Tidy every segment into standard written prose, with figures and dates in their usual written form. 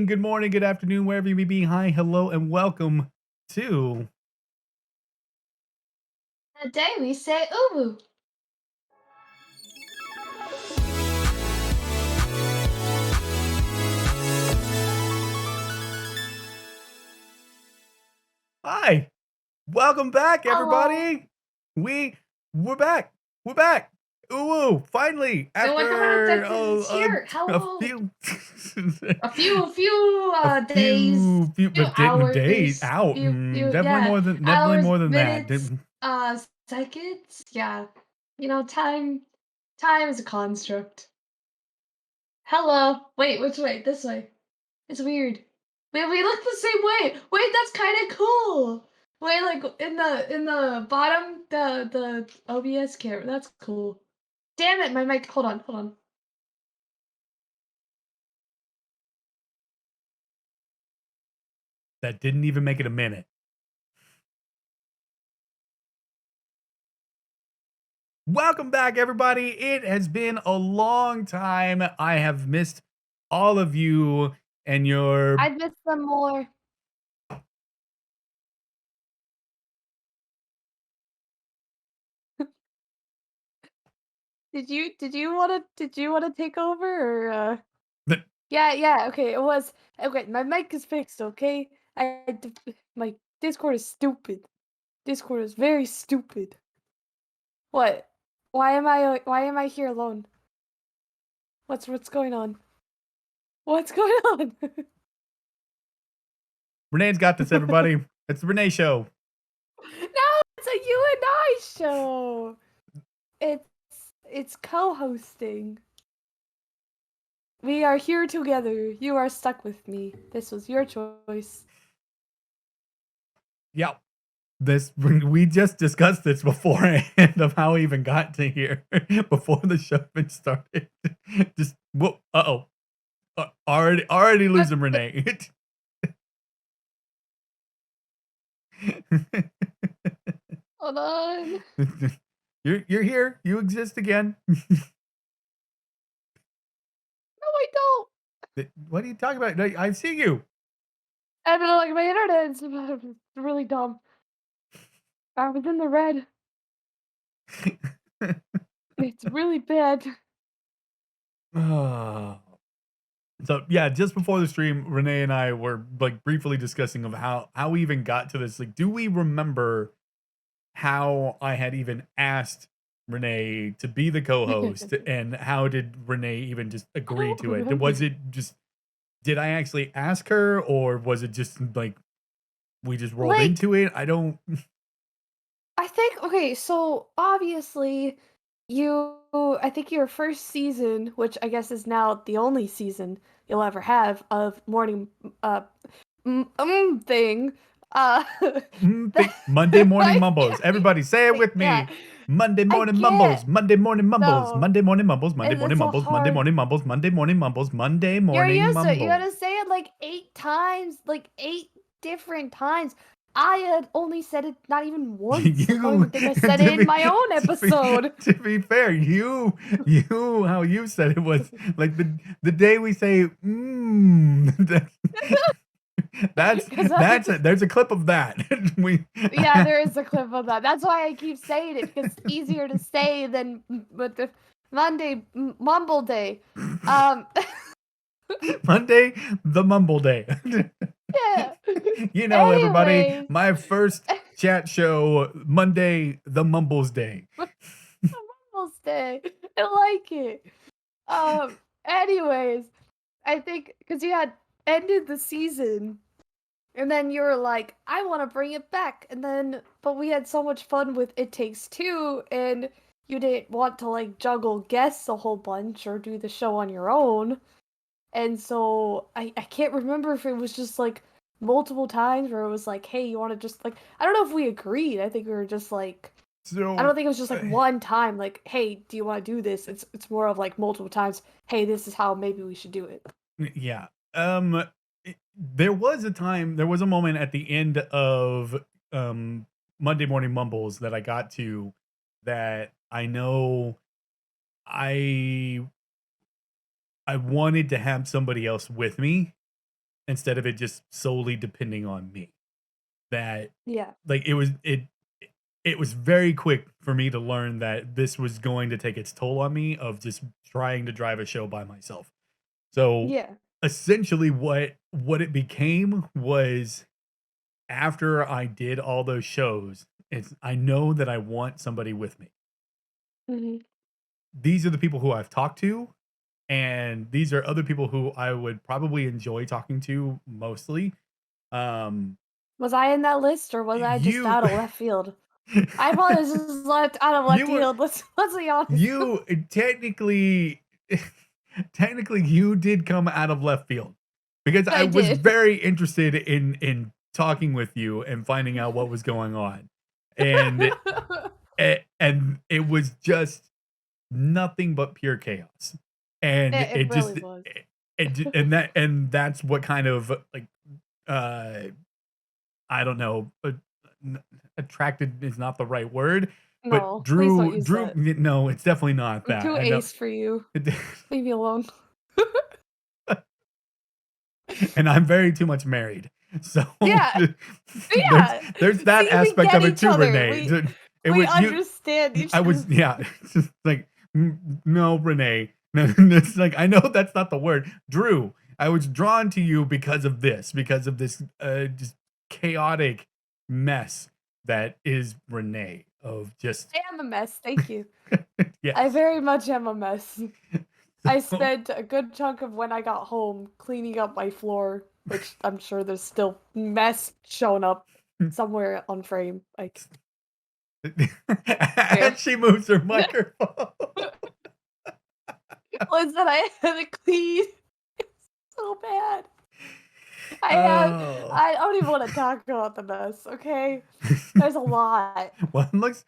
evening, good morning, good afternoon, wherever you may be. Hi, hello, and welcome to. Today we say uwu. Hi, welcome back, Hello. everybody. We we're back. We're back. Ooh, finally, And what come on, after it's here. a Hello. few A few days, few few days hours, out. Definitely yeah, definitely hours, more than that. minutes, seconds. Yeah, time is a construct. Hello. Wait, which way? This way. It's weird. Wait, we look the same way. Wait, that's kind of cool. Wait, like in the bottom, the OBS camera. That's cool. Damn it, my mic. Hold on, hold on. That didn't even make it a minute. Welcome back, everybody. It has been a long time. I have missed all of you and your. I'd miss them more. Did you wanna take over or Yeah, yeah, okay, it was okay, my mic is fixed, okay? My Discord is stupid. Discord is very stupid. What? Why am I here alone? What's going on? What's going on? Renee's got this, everybody. It's the Renee Show. No, it's a you and I show. It's co-hosting. We are here together. You are stuck with me. This was your choice. Yep. This we just discussed this beforehand of how we even got to here before the show even started. Just whoa, already losing Renee. Hold on. You're here. You exist again. No, I don't. What are you talking about? No, I see you. I don't know, like my internet is really dumb. I was in the red. It's really bad. Ah. So yeah, just before the stream, Renee and I were like briefly discussing of how we even got to this. Like, do we remember how I had even asked Renee to be the co-host, and how did Renee even just I agree don't to it? Was remember. it just did I actually ask her, or was it just like we just rolled Like, into it? I don't. I think okay, so obviously I think your first season, which I guess is now the only season you'll ever have of morning thing, Monday morning I mumbles. can't Everybody say it wait, with yeah, me. Monday I morning can't. mumbles. Monday morning mumbles. No, Monday morning mumbles. Monday morning it's a mumbles. Monday hard. morning mumbles. Monday morning mumbles. Monday You're morning used to it. You mumbles. gotta say it like 8 times, like 8 different times. I had only said it not even once. I don't You even think I said it in my own episode. to be fair, you how you said it was like the day we say that's Because I there's a clip of that. we Yeah, there is a clip of that. That's why I keep saying it because it's easier to say than with the Mumble Day. Um, Monday, the mumble day. yeah. You know, everybody, Anyways, my first chat show, Monday, the mumbles day. Mumble Day. I like it. Anyways, I think because you had ended the season. And then you were like, I want to bring it back. And then, but we had so much fun with It Takes Two, and you didn't want to like juggle guests a whole bunch or do the show on your own. And so I can't remember if it was just like multiple times or it was like, hey, you want to just like, I don't know if we agreed. I think we were just like, I don't So, think it was just like one time, like, hey, do you want to do this? It's more of like multiple times, hey, this is how maybe we should do it. yeah. There was a time, there was a moment at the end of um Monday Morning Mumbles that I got to that I know I I wanted to have somebody else with me, instead of it just solely depending on me. That Yeah. like it was very quick for me to learn that this was going to take its toll on me of just trying to drive a show by myself. So Yeah. essentially what it became was after I did all those shows, I know that I want somebody with me. Mhm. These are the people who I've talked to, and these are other people who I would probably enjoy talking to mostly. Um, Was I in that list or was I just you out of left field? I probably was just left out of left you were field. Let's be honest. you technically technically you did come out of left field because I I was did. very interested in talking with you and finding out what was going on. And and it was just nothing but pure chaos. And It it really just was. and that's what kind of like uh I don't know, attracted is not the right word, but No, please don't use drew that. no, it's definitely not I'm that. too I know. ace for you. Leave me alone. And I'm very too much married. So Yeah, there's yeah. there's that See, we aspect get of it each too, other. Renee. We It we was you. understand each I was other. yeah. It's just like no, Renee. No, it's like I know that's not the word, Drew. I was drawn to you because of this just chaotic mess that is Renee of just I am a mess. Thank you. I yes. very much am a mess. I So spent a good chunk of when I got home cleaning up my floor, which I'm sure there's still mess showing up somewhere on frame. Like, and there. she moves her microphone. Listen, I had to clean so bad. Oh. I don't even want to talk about the mess, okay? There's a lot. Well, it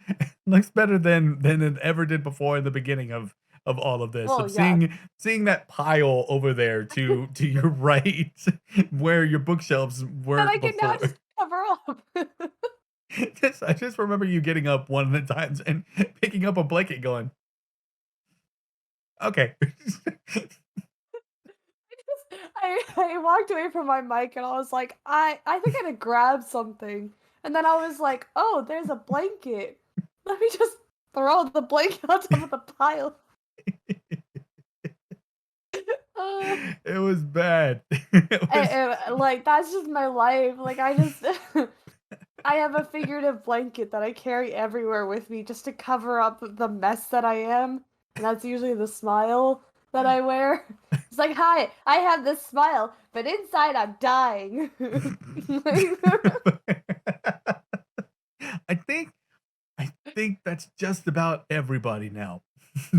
looks better than it ever did before in the beginning of all of this. Well, Of yeah. seeing that pile over there to your right, where your bookshelves But I weren't can now before. just cover up. I just remember you getting up one of the times and picking up a blanket, going, "Okay." I walked away from my mic and I was like, I think I had to grab something. And then I was like, oh, there's a blanket. Let me just throw the blanket on top of the pile. Uh, It was bad. It was. like that's just my life. Like I just I have a figurative blanket that I carry everywhere with me just to cover up the mess that I am. And that's usually the smile that I wear. It's like, hi, I have this smile, but inside I'm dying. I think I think that's just about everybody now.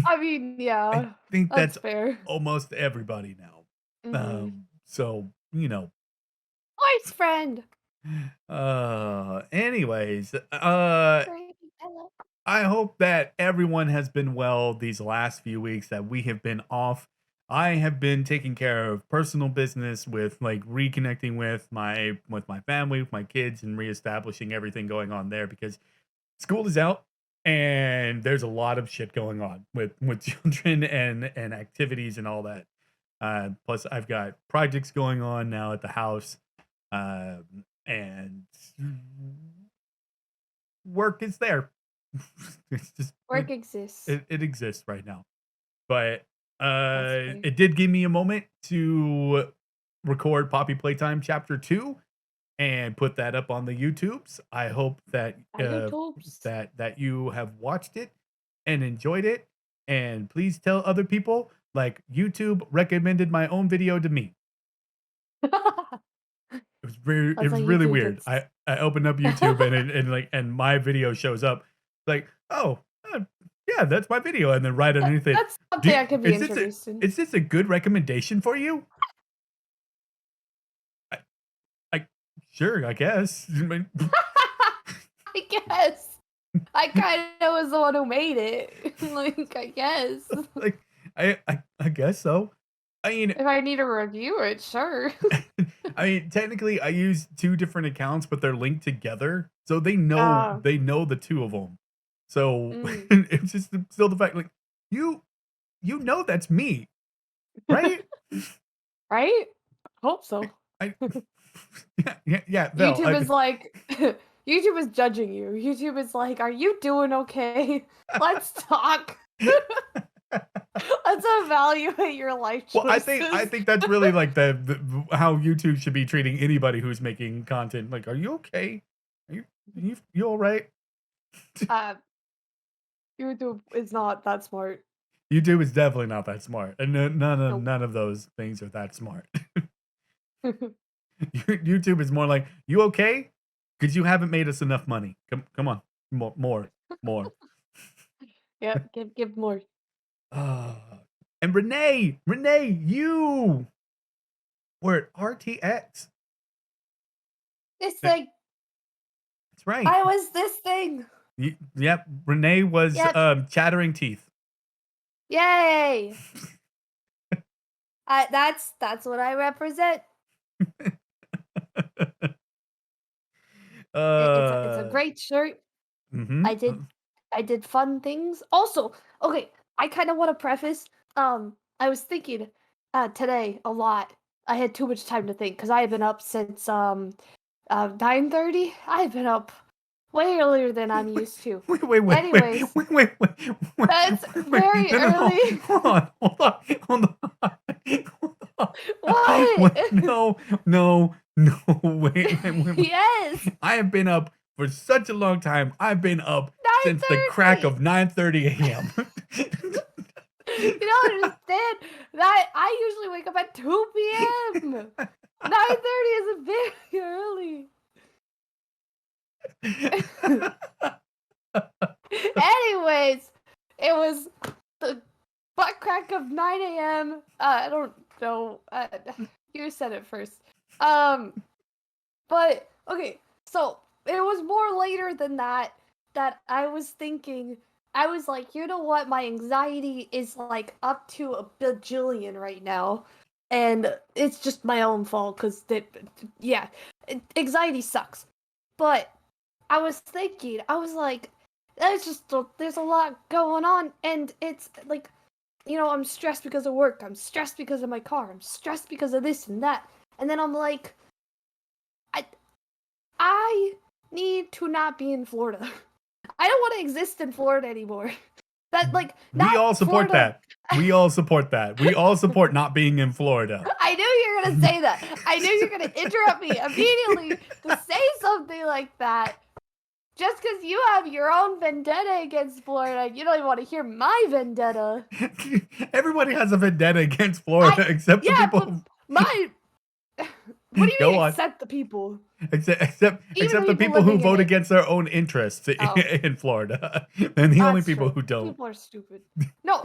I mean, I yeah, think that's that's fair. almost everybody now. Hmm. So, Voice friend. anyways, Great. Hello. I hope that everyone has been well these last few weeks that we have been off. I have been taking care of personal business with like reconnecting with my family, with my kids, and reestablishing everything going on there because school is out and there's a lot of shit going on with children and activities and all that. Plus, I've got projects going on now at the house, and work is there. It's just Work exists. it exists right now. But That's fair. it did give me a moment to record Poppy Playtime Chapter 2 and put that up on the YouTubes. I hope that I do tools. that you have watched it and enjoyed it. And please tell other people like YouTube recommended my own video to me. It That's was on really YouTube. weird. I opened up YouTube and my video shows up like, "Oh, yeah, that's my video." And then right underneath it, That's something "Do I could be is this a introduced in. is this a good recommendation for you?" I I sure, I guess. I mean, I guess. I kind of was the one who made it. Like, I guess. like I guess so. I mean, If I need to review it, sure. I mean, technically, I use 2 different accounts, but they're linked together, so Ah, they know the 2 of them. So, mm, it's just still the fact, like, you you know that's me, right? right? Hope so. I yeah, Vel, YouTube is like YouTube is judging you. YouTube is like, "Are you doing okay? Let's talk. Let's evaluate your life well, I choices." think that's really like the how YouTube should be treating anybody who's making content. Like, are you okay? Are you all right? Uh, YouTube is not that smart. YouTube is definitely not that smart, and Nope. none of those things are that smart. YouTube is more like, you okay? Because you haven't made us enough money. Come on, more. Yep, give more. Ah, and Renee, you were at RTX. This That- thing. That's right. I was this thing. Yep, Renee was Yep. chattering teeth. Yay. That's what I represent. It's a uh, great shirt. mm-hmm. I did I did fun things. Also, okay, I kind of want to preface I was thinking today a lot. I had too much time to think cuz I have been up since 9:30. I've been up way earlier than I'm used to. Anyways, that's very No, no, no. early. Hold on. What? Wait, no, wait. Yes, I have been up for such a long time. I've been up since the crack 9:30. of 9:30 a.m. You don't understand that I usually wake up at 2 p.m. 9:30 is very early. Anyways, it was the butt crack of 9 a.m. I don't know. You said it first. Um, but okay, so it was more later than that that I was thinking. I was like, you know what? My anxiety is like up to a bajillion right now, and it's just my own fault because yeah, anxiety sucks. But I was thinking, I was like, there's a lot going on, and it's like, I'm stressed because of work, I'm stressed because of my car, I'm stressed because of this and that, and then I'm like, I I need to not be in Florida. I don't want to exist in Florida anymore. That like We not all support Florida. that. We all support that. We all support not being in Florida. I knew you were gonna say that. I knew you were gonna interrupt me immediately to say something like that. Just because you have your own vendetta against Florida, you don't even want to hear my vendetta. Everybody has a vendetta against I Florida except the yeah, people but my what do you go mean on. accept the people? Even the Except the people people who living in vote it. against their own interests Oh, in Florida. They're the only that's people true. who don't. People are stupid. No,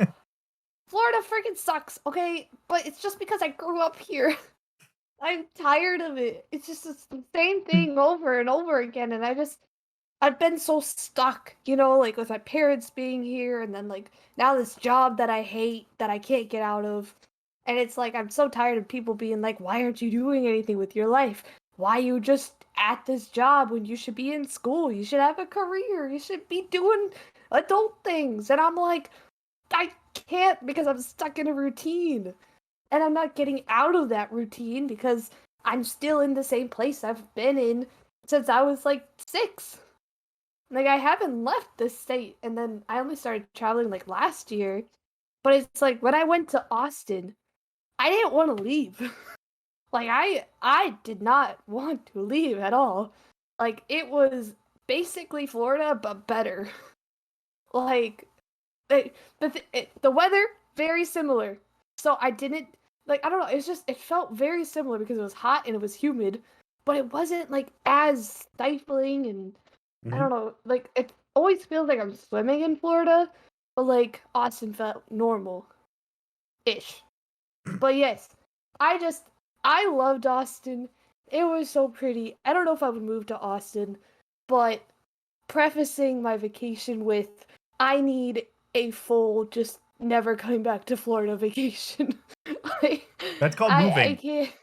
Florida freaking sucks, okay? But it's just because I grew up here. I'm tired of it. It's the same thing over and over again, and I've been so stuck, like with my parents being here, and then like now this job that I hate that I can't get out of. And it's like I'm so tired of people being like, "Why aren't you doing anything with your life? Why you just at this job when you should be in school? You should have a career. You should be doing adult things." And I'm like, I can't because I'm stuck in a routine. And I'm not getting out of that routine because I'm still in the same place I've been in since I was like 6. Like I haven't left this state, and then I only started traveling like last year. But it's like when I went to Austin, I didn't want to leave. Like I did not want to leave at all. Like it was basically Florida but better. Like the weather very similar. So I didn't like I don't know, it felt very similar because it was hot and it was humid, but it wasn't like as stifling and I Mhm. don't know, like it always feels like I'm swimming in Florida, but like Austin felt normal ish. But yes, I just I loved Austin. It was so pretty. I don't know if I would move to Austin, but prefacing my vacation with I need a full just never coming back to Florida vacation. like, That's called I moving. can't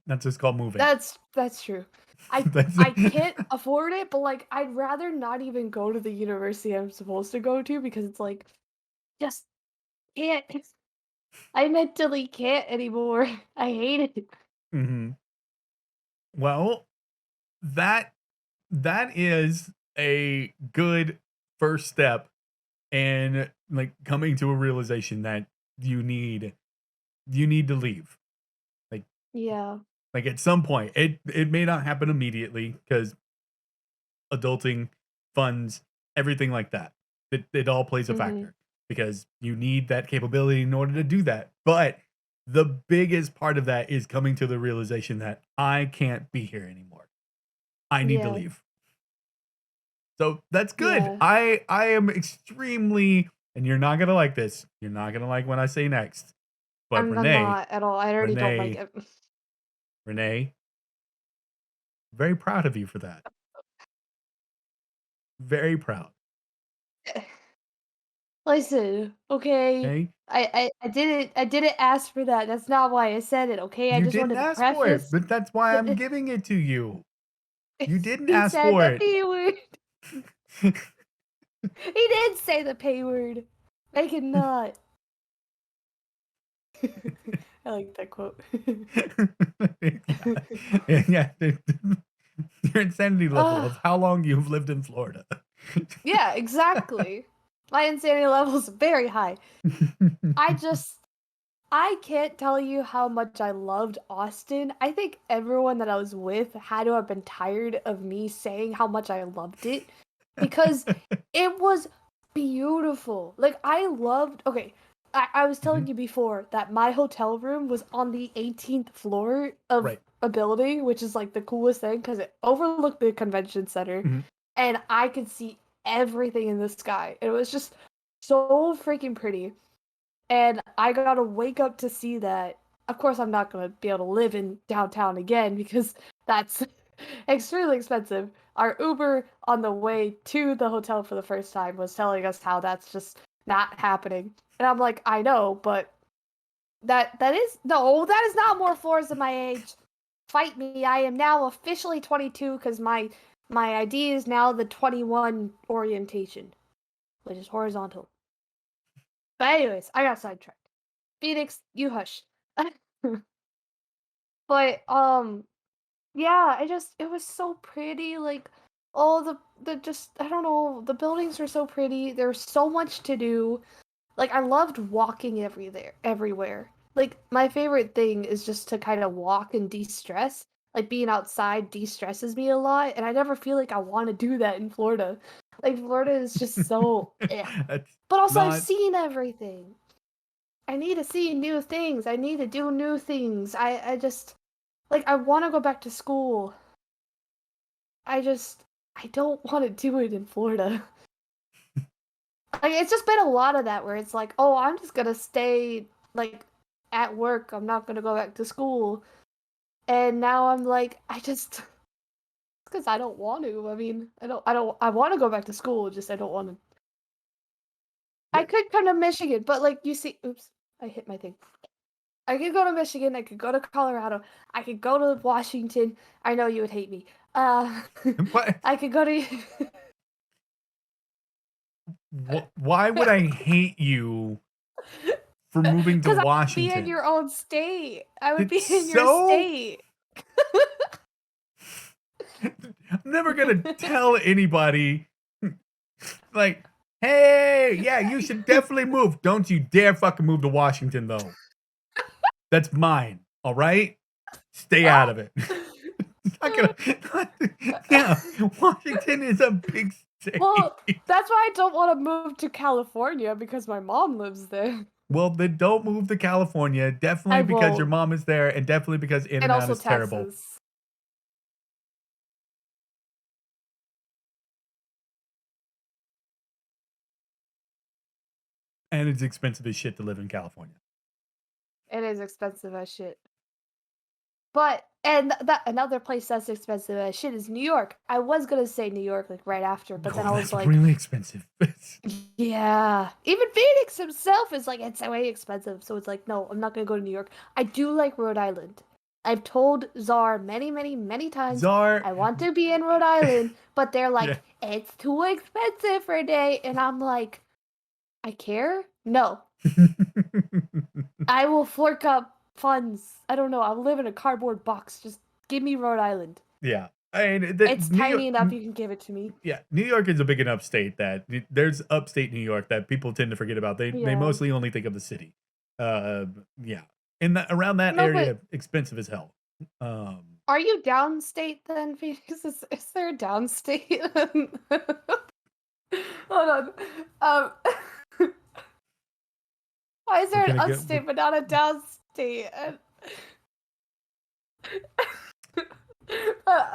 That's just called moving. that's true. I That's I can't afford it, but like I'd rather not even go to the university I'm supposed to go to because it's like just can't I mentally can't anymore. I hate it. Mhm. Well, that that is a good first step in like coming to a realization that you need you need to leave. Like Yeah. like at some point. It may not happen immediately because adulting, funds, everything like that. It all plays a Mhm. factor because you need that capability in order to do that. But the biggest part of that is coming to the realization that I can't be here anymore. I need to Yeah. leave. So that's good. Yeah. I am extremely, and you're not gonna like this. You're not gonna like what I say next. But I'm not at all. I already don't like Renee, it. Renee, very proud of you for that. Very proud. Listen, okay. Okay. I didn't ask for that. That's not why I said it, okay? I You just didn't wanted to ask for it, preface but that's why I'm that giving it to you. You didn't he ask said for the it. P word. He did say the P word. Make it not. I like that quote. Yeah, yeah. Your insanity level Ugh. of how long you've lived in Florida. Yeah, exactly. My insanity level is very high. I just I can't tell you how much I loved Austin. I think everyone that I was with had to have been tired of me saying how much I loved it because it was beautiful. Like, I loved. Okay, I was telling Mhm. you before that my hotel room was on the 18th floor of Right. a building, which is like the coolest thing because it overlooked the convention center Mhm. and I could see everything in the sky. It was just so freaking pretty and I gotta wake up to see that. Of course, I'm not gonna be able to live in downtown again because that's extremely expensive. Our Uber on the way to the hotel for the first time was telling us how that's just not happening. And I'm like, I know, but that is no, that is not more floors than my age. Fight me. I am now officially 22 because my ID is now the 21 orientation, which is horizontal. But anyways, I got sidetracked. Phoenix, you hush. But yeah, it was so pretty. Like all the just I don't know, the buildings are so pretty. There's so much to do. Like I loved walking everywhere. Like my favorite thing is just to kind of walk and de-stress. Like being outside de-stresses me a lot, and I never feel like I want to do that in Florida. Like Florida is just so eh. That's But also I've not seen everything. I need to see new things. I need to do new things. I just like I want to go back to school. I just I don't want to do it in Florida. Like it's just been a lot of that where it's like, "Oh, I'm just going to stay like at work. I'm not going to go back to school." And now I'm like, I just cuz I don't want to. I mean, I want to go back to school, just I don't want to. I yeah. could come to Michigan, but like you see, oops, I hit my thing. I could go to Michigan, I could go to Colorado, I could go to Washington. I know you would hate me. Uh, What? I could go to Why would I hate you for moving to because I would be in Washington? your own state. I would be It's in your so state. I'm never gonna tell anybody like, hey, yeah, you should definitely move. Don't you dare fucking move to Washington though. That's mine. All right? Stay out of it. Not gonna yeah, Washington is a big state. Well, that's why I don't want to move to California because my mom lives there. Well, then don't move to California. I Definitely because your won't. mom is there, and definitely because in And and out also is terrible. Texas. And it's expensive as shit to live in California. It is expensive as shit. But and that another place that's expensive as shit is New York. I was gonna say New York like right after, but then Oh, I was that's like, really expensive. yeah. Even Phoenix himself is like it's way expensive. So it's like, no, I'm not gonna go to New York. I do like Rhode Island. I've told Czar many, many, many times Czar, I want to be in Rhode Island, but they're yeah. like, it's too expensive for a day. And I'm like, I care? No. I will fork up funds. I don't know. I'll live in a cardboard box. Just give me Rhode Island. Yeah. I mean, the It's New York tiny enough you can give it to me. yeah, New York is a big enough state that there's upstate New York that people tend to forget about. They Yeah. mostly only think of the city. Yeah. In that around that No, but area, expensive as hell. Um, are you downstate then, Phoenix? Is there a downstate? Hold on. Um, why is we're there an gonna get upstate but not a downstate?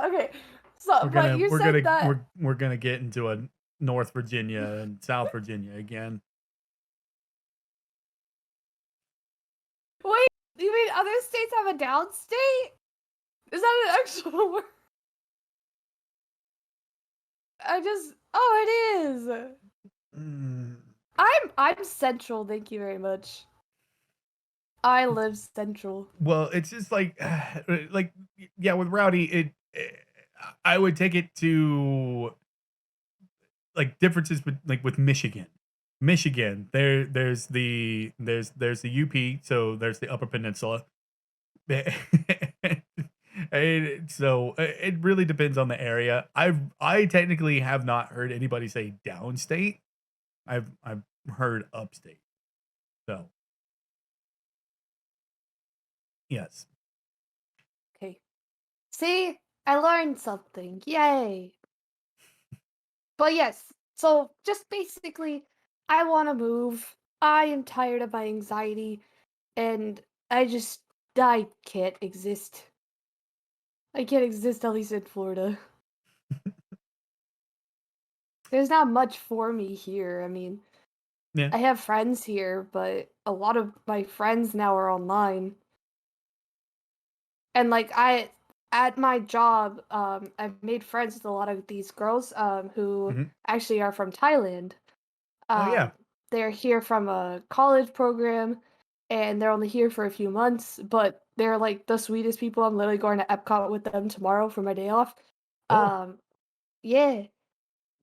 Okay. So, but you said that. we're gonna get into a North Virginia and South Virginia again. Wait, you mean other states have a downstate? Is that an actual word? Oh, it is. Mm, I'm central. Thank you very much. I live central. well, it's just like yeah, with Rowdy, I would take it to like differences with like with Michigan. Michigan, there's the UP, so there's the Upper Peninsula. So it really depends on the area. I technically have not heard anybody say downstate. I've heard upstate. So yes. Okay. See, I learned something. Yay. But yes, so just basically, I want to move. I am tired of my anxiety, and I can't exist. I can't exist, at least in Florida. There's not much for me here. I mean, Yeah. I have friends here, but a lot of my friends now are online. And like at my job, I've made friends with a lot of these girls who Mhm. actually are from Thailand. Oh yeah. Um, they're here from a college program, and they're only here for a few months, but they're like the sweetest people. I'm literally going to Epcot with them tomorrow for my day off. Oh. Um, yeah,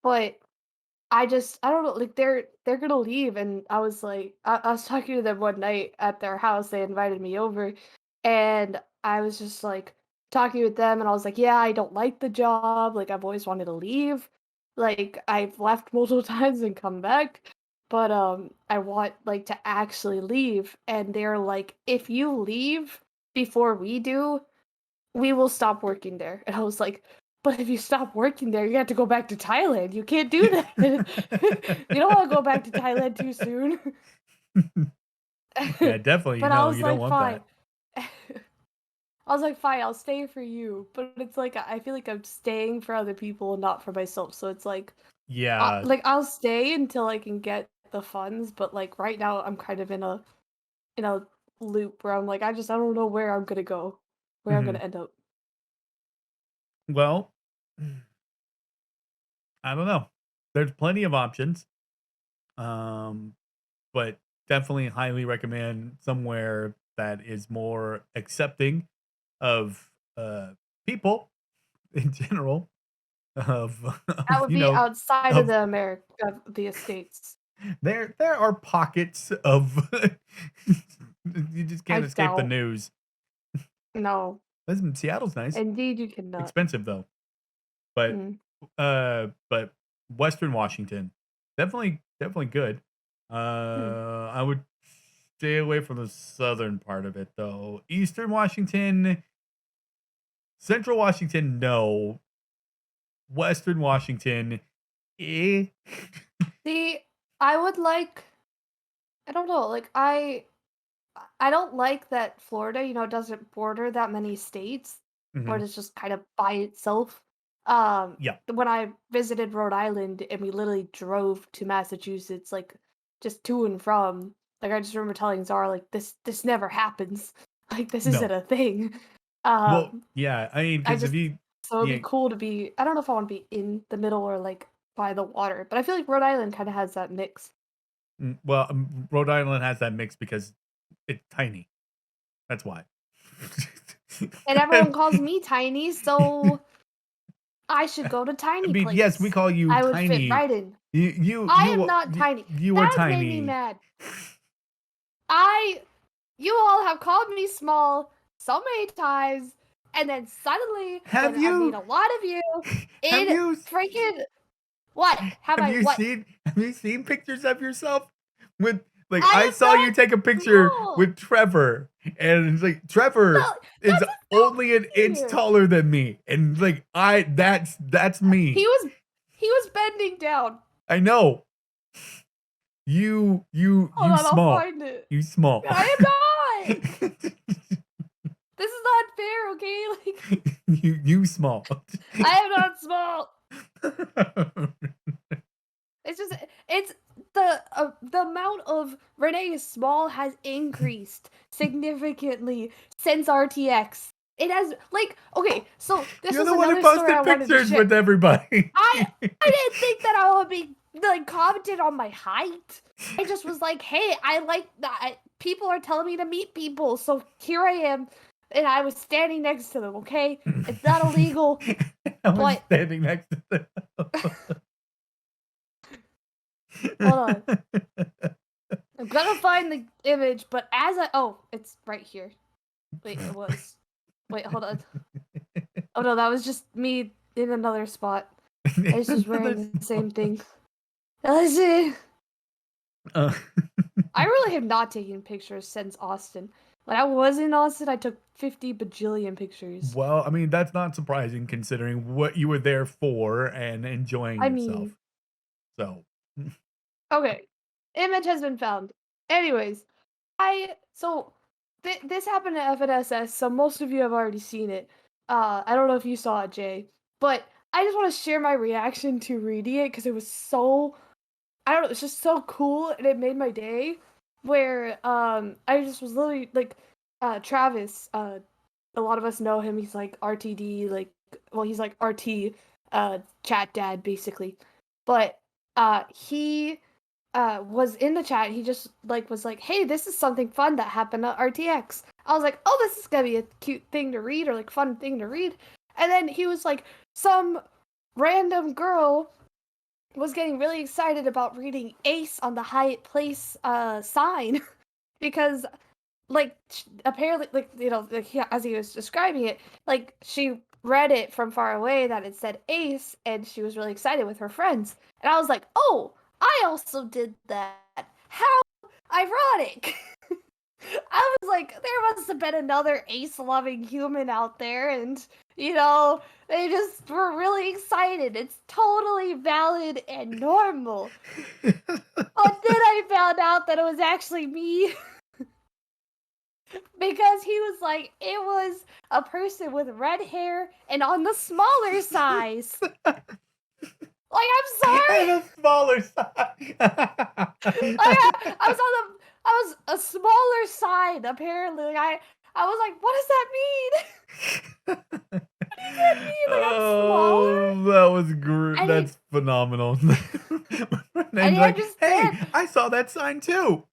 but I don't know, like they're gonna leave, and I was like, I was talking to them one night at their house. They invited me over, and I was just like talking with them, and I was like, yeah, I don't like the job. Like I've always wanted to leave. Like I've left multiple times and come back, but I want like to actually leave. And they're like, if you leave before we do, we will stop working there. And I was like, but if you stop working there, you have to go back to Thailand. You can't do that. You don't want to go back to Thailand too soon. Yeah, definitely. But I was You don't like, want fine. that. I was like, fine, I'll stay for you. But it's like I feel like I'm staying for other people and not for myself. So it's Yeah. like I'll stay until I can get the funds. But like right now, I'm kind of in a loop where I'm like, I don't know where I'm gonna go, where I'm Mhm. gonna end up. Well, I don't know. There's plenty of options. Um, but definitely highly recommend somewhere that is more accepting of people in general That of would be outside of of the estates. there are pockets of you just I can't escape the doubt. news. No. Listen, Seattle's nice. Indeed, you cannot. Expensive though. But Mm. but Western Washington definitely good. Hmm. I would stay away from the southern part of it though. Eastern Washington, Central Washington, no. Western Washington, eh. See, I would like. I don't know. Like I don't like that Florida, doesn't border that many states, where Mhm. it's just kind of by itself. Yeah. When I visited Rhode Island and we literally drove to Massachusetts, like just to and from, like I just remember telling Zara, like this never happens, like this isn't No. a thing. Well, Um, yeah. I mean, I because if just you, so it'd be yeah, cool to be. I don't know if I want to be in the middle or like by the water, but I feel like Rhode Island kind of has that mix. well, Rhode Island has that mix because it's tiny. That's why. And everyone calls me tiny, so I should go to I tiny mean, yes, we place. call you I would fit tiny. right in. You I am you not you, tiny. you are That has made me tiny. mad. I, you all have called me small so many times, And then suddenly, Have when I meet you a lot of you have in you freaking what? Have I what? have you seen pictures of yourself with like I I am saw you take a not picture small. with Trevor and it's like Trevor No, is that's just only an not inch fair. taller than me and like that's He me. was he was bending down. I know. Hold You on, I'll small. find it. You small. I am not. This is not fair, okay? Like You small. I am not small. It's just it's the amount of Rene is small has increased significantly since RTX. It has like okay, so this You're is the one who another story I posted wanted to pictures share. with everybody. I didn't think that I would be like commented on my height. I just was like, hey, I like that. People are telling me to meet people, so here I am, and I was standing next to them. Okay, it's not illegal, I was but standing next to them. hold on. I'm gonna find the image, but it's right here. Wait, it was. Wait, hold on. Oh no, that was just me in another spot. I was just wearing the same thing. Let's see. Uh, I really have not taken pictures since Austin. When I was in Austin, I took 50 bajillion pictures. well, I mean, that's not surprising considering what you were there for and enjoying I yourself. mean, So, okay. Image has been found. Anyways, this happened at FNSS, so most of you have already seen it. I don't know if you saw it, Jay, but I just want to share my reaction to reading it because it was so I don't know, it's just so cool and it made my day. Where I just was literally like Travis, a lot of us know him, he's like RTD, like well he's like RT chat dad basically. But he was in the chat, he just like was like, hey, this is something fun that happened at RTX. I was like, oh, this is gonna be a cute thing to read or like fun thing to read. And then he was like, some random girl was getting really excited about reading Ace on the Hyatt Place sign because like apparently like like as he was describing it, like she read it from far away that it said Ace and she was really excited with her friends. And I was like, "Oh, I also did that. How ironic." I was like, there must have been another ace loving human out there, and they just were really excited. It's totally valid and normal. But then I found out that it was actually me because he was like, it was a person with red hair and on the smaller size. Like, I'm sorry. and a smaller I was on the I was a smaller side apparently. Like, I was like, what does that mean? What does that mean? Like I'm smaller? Oh, that was great. I didn't That's phenomenal. I And didn't like, hey, understand. I saw that sign too.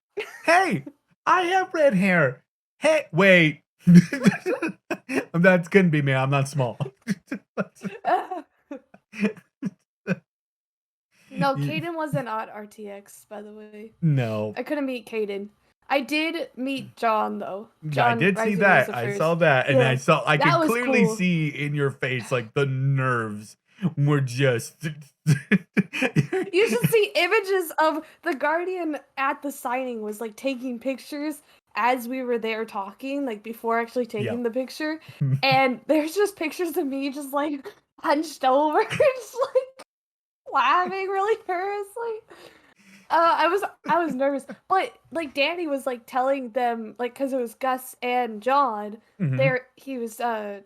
Hey, I have red hair. Hey, wait. That couldn't be me. I'm not small. No, You- Caden wasn't at RTX, by the way. no. I couldn't meet Caden. I did meet John though. I John did see Rising that. I Lucifers. saw that. And Yeah. I That could was clearly cool. see in your face like the nerves were just You should see images of the Guardian at the signing was like taking pictures as we were there talking, like before actually yeah. taking the picture. And there's just pictures of me just like hunched over, just like laughing really nervously. I was nervous, but like Danny was like telling them like because it was Gus and John. Mhm. There he was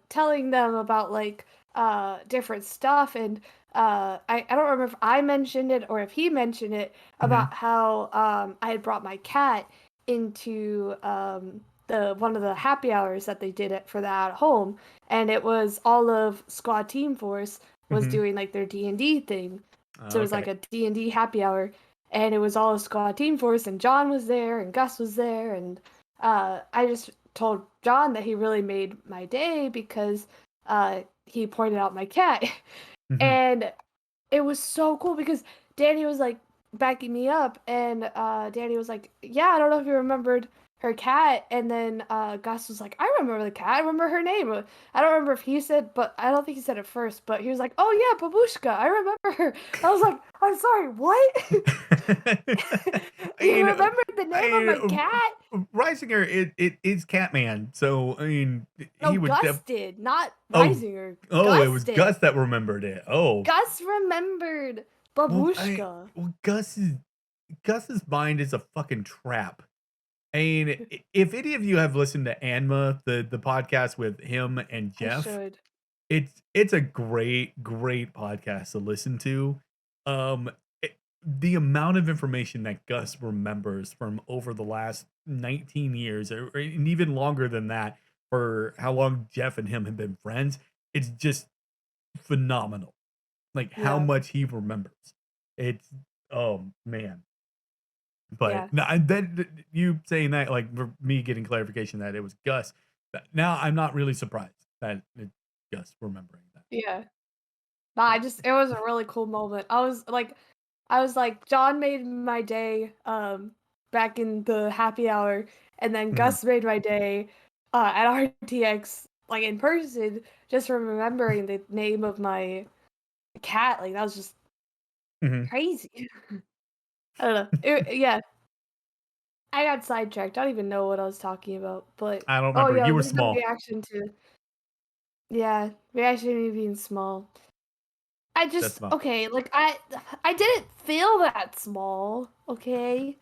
telling them about like different stuff and I don't remember if I mentioned it or if he mentioned it Mhm. about how I had brought my cat into the one of the happy hours that they did it for that at home, and it was all of Squad Team Force was Mhm. doing like their D&D thing. So it was like Okay. a D&D happy hour and it was all of Squad Team Force, and John was there, and Gus was there, and I just told John that he really made my day because he pointed out my cat, Mhm. and it was so cool because Danny was like backing me up, and Danny was like, "Yeah, I don't know if you remembered." her cat, and then Gus was like, "I remember the cat. I remember her name." I don't remember if he said, but I don't think he said it first. But he was like, "Oh yeah, Babushka. I remember her." I was like, "I'm sorry, what? I You mean, remember the name of my cat?" Reisinger, it is Catman. So I mean, No, he would. Gus did, not Oh, Reisinger. oh, it Gus was did. Gus that remembered it. Oh, Gus remembered well, Babushka. Gus's mind is a fucking trap. I mean, if any of you have listened to Anma, the podcast with him and I Jeff, should. it's a great podcast to listen to. The amount of information that Gus remembers from over the last 19 years, and even longer than that, for how long Jeff and him have been friends, it's just phenomenal. Like how Yeah, much he remembers. It's oh man. But yeah, no, and then you saying that, like for me getting clarification that it was Gus. Now I'm not really surprised that it's Gus remembering that. yeah. Nah, But it was a really cool moment. I was like, John made my day, back in the happy hour, and then mhm, Gus made my day, at RTX, like in person, just from remembering the name of my cat. Like that was just mhm. crazy. I don't know. Yeah, I got sidetracked. I don't even know what I was talking about. But I don't oh remember. yeah, You were the small. reaction to reaction to me being small. I That's just small. okay, like I didn't feel that small, okay?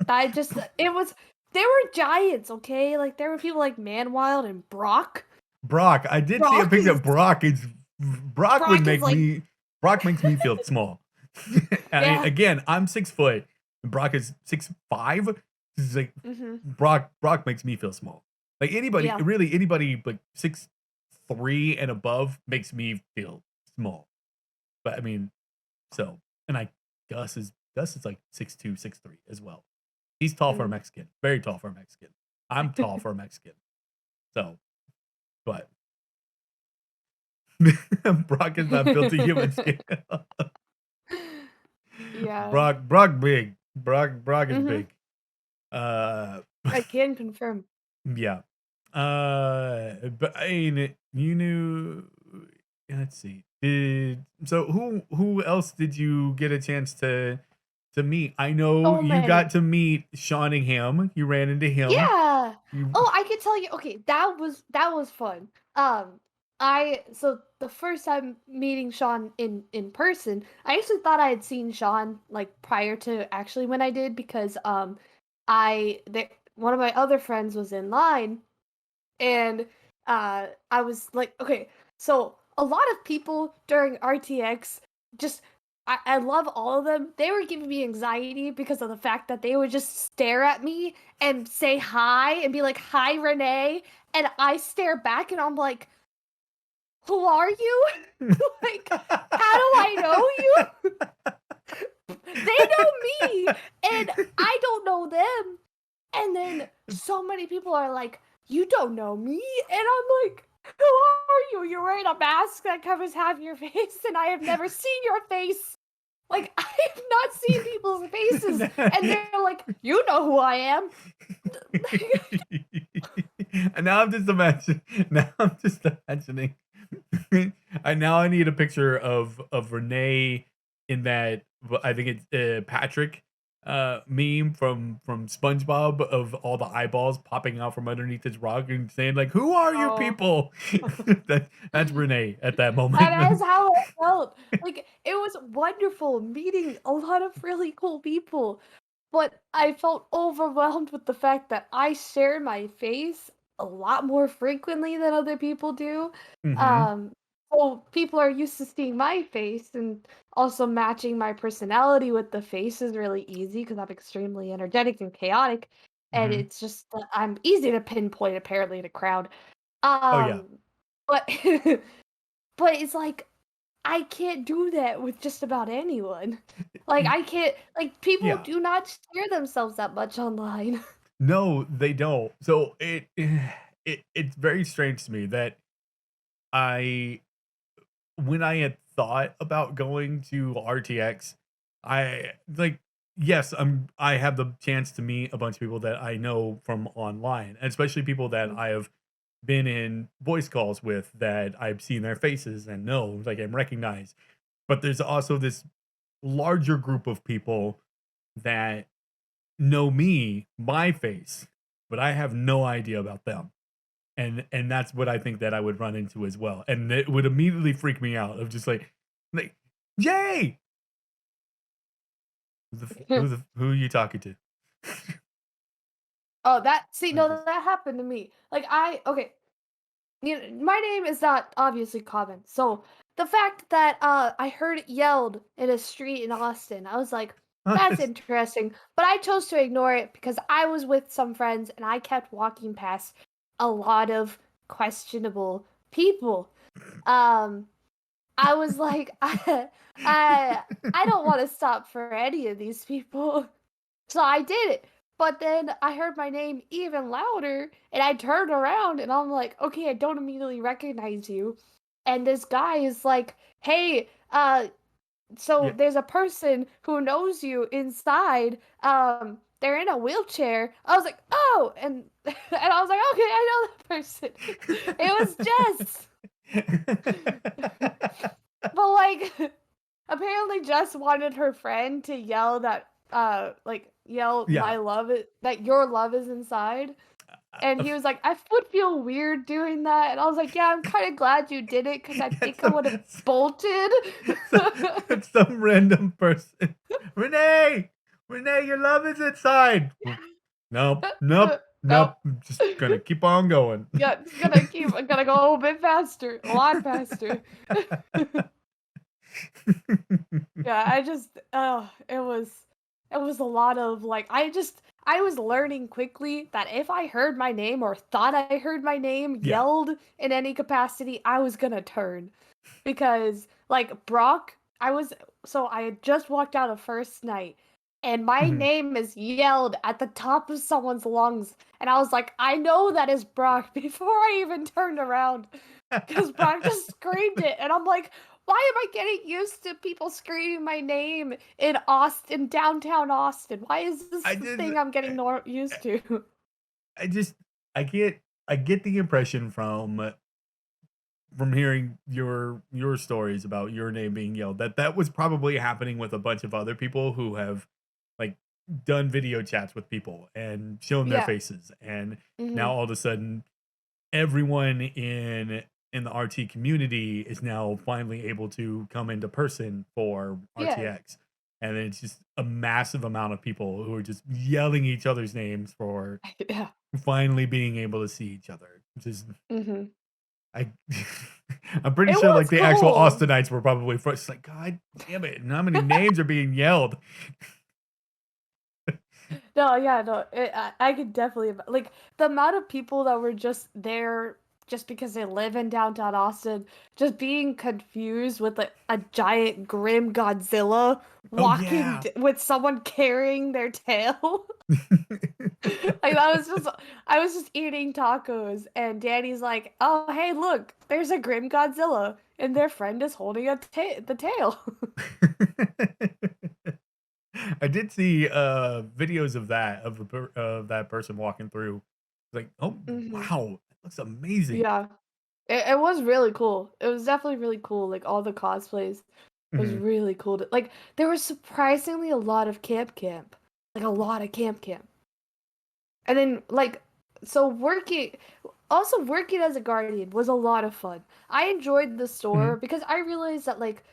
I just it was there were giants, okay? Like there were people like Manwild and Brock. Brock, I did see a Brock picture is of Brock. It's Brock would Brock is make like me Brock makes me feel small. yeah. Again, I'm 6 foot. Brock is 6'5". This is like Mhm. Brock makes me feel small. Like anybody, Yeah. really anybody like 6'3" and above makes me feel small. But I mean, so and I Gus is like 6'2", 6'3" as well. He's tall for a Mhm. Mexican. Very tall for a Mexican. I'm tall for a Mexican. So, but Brock is not built to human scale. Yeah. Brock big. Brock is Mhm. big. Uh I can confirm. yeah. But I mean, you knew let's see. Who else did you get a chance to meet? I know So you got many. to meet Shawningham. You ran into him. Yeah. You Oh, I can tell you. Okay, that was fun. I so the first time meeting Sean in person, I actually thought I had seen Sean like prior to actually when I did because one of my other friends was in line and I was like, okay, so a lot of people during RTX just I love all of them. They were giving me anxiety because of the fact that they would just stare at me and say hi and be like, "Hi, Renee," and I stare back and I'm like, "Who are you?" Like, how do I know you? They know me and I don't know them. And then so many people are like, "You don't know me," and I'm like, "Who are you? You're wearing a mask that covers half your face, and I have never seen your face. Like I have not seen people's faces, and they're like, you know who I am." And now I'm just imagining. Now I'm just imagining. I need a picture of Renee in that. I think it's Patrick meme from SpongeBob of all the eyeballs popping out from underneath his rock and saying like, "Who are you Oh. people?" That's Renee at that That is moment. how it felt. Like, it was wonderful meeting a lot of really cool people, but I felt overwhelmed with the fact that I share my face a lot more frequently than other people do. Hmm. Um, so people are used to seeing my face, and also matching my personality with the face is really easy because I'm extremely energetic and chaotic, and Hmm. it's just that I'm easy to pinpoint apparently in a crowd. Oh yeah. But but it's like I can't do that with just about anyone. Like, I can't like, people Yeah. do not share themselves that much online. No, they don't. So it's very strange to me that I when I had thought about going to RTX, I like. yes, I have the chance to meet a bunch of people that I know from online, and especially people that Mm. I have been in voice calls with that I've seen their faces and know, like, and recognize. But there's also this larger group of people that know me, my face, but I have no idea about them. And that's what I think that I would run into as well. And it would immediately freak me out of just like Jay, who are you talking to? Oh, that see, I no, just that happened to me. Like okay, my name is not obviously common. So the fact that I heard it yelled in a street in Austin, I was like, that's interesting. But I chose to ignore it because I was with some friends and I kept walking past a lot of questionable people. Um I was like, I I don't want to stop for any of these people. So I did it. But then I heard my name even louder and I turned around and I'm like, okay, I don't immediately recognize you. And this guy is like, hey, so yeah. there's a person who knows you inside. They're in a wheelchair. I was like, oh, and I was like, okay, I know that person. It was Jess. But like apparently Jess wanted her friend to yell that like yell Yeah. my love that your love is inside. And he was like, I would feel weird doing that. And I was like, yeah, I'm kind of glad you did it because I Yeah, think I would have bolted. some random person. Renee! Renee, your love is inside. Nope, nope, Nope. nope. I'm just gonna keep on going. Yeah, it's gonna keep. I'm gonna go a bit faster, a lot faster. Yeah, I just it was a lot of like I was learning quickly that if I heard my name or thought I heard my name Yeah. yelled in any capacity, I was gonna turn. Because like Brock, I had just walked out of first night and my Mhm. name is yelled at the top of someone's lungs and I was like, I know that is Brock before I even turned around because Brock just screamed it and I'm like, why am I getting used to people screaming my name in Austin, downtown Austin? Why is this I the just thing I'm getting used to? I just I get the impression from hearing your stories about your name being yelled that that was probably happening with a bunch of other people who have like done video chats with people and shown their Yeah. faces, and now Mhm. all of a sudden everyone in the RT community is now finally able to come into person for Yeah. RTX. And it's just a massive amount of people who are just yelling each other's names for Yeah. finally being able to see each other. Just Mhm. I I'm pretty It sure like was the actual cool. Austinites were probably first like, God damn it, and how many names are being yelled? No, yeah, no, I could definitely like the amount of people that were just there just because they live in downtown Austin, just being confused with like a giant grim Godzilla Oh walking yeah. with someone carrying their tail. Like that was just I was just eating tacos and Danny's like, "Oh, hey, look, there's a grim Godzilla and their friend is holding the tail." I did see videos of that of that person walking through. Like, oh Mhm. wow, that looks amazing. Yeah. It was really cool. It was definitely really cool, like, all the cosplays. It was Mhm, really cool to like, there was surprisingly a lot of camp. Like, a lot of camp. And then, like so working as a guardian was a lot of fun. I enjoyed the store mhm, because I realized that, like,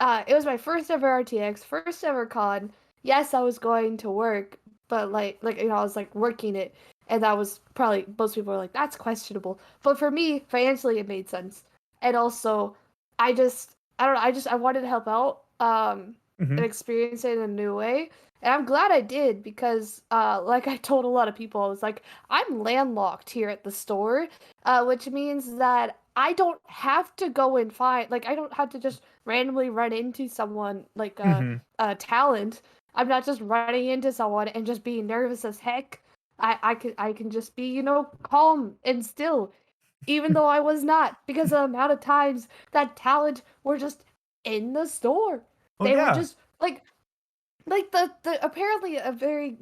it was my first ever RTX, first ever con. Yes, I was going to work, but I was like working it, and that was probably most people were like, that's questionable. But for me, financially, it made sense. And also, I don't know, I wanted to help out, and mhm, experience it in a new way. And I'm glad I did because, like I told a lot of people, I was like, I'm landlocked here at the store, which means that I don't have to go and find, like, I don't have to just randomly run into someone like mhm. a talent. I'm not just running into someone and just being nervous as heck. I can just be, calm and still, even though I was not, because of the amount of times that talent were just in the store. Oh They were yeah. just like like the apparently a very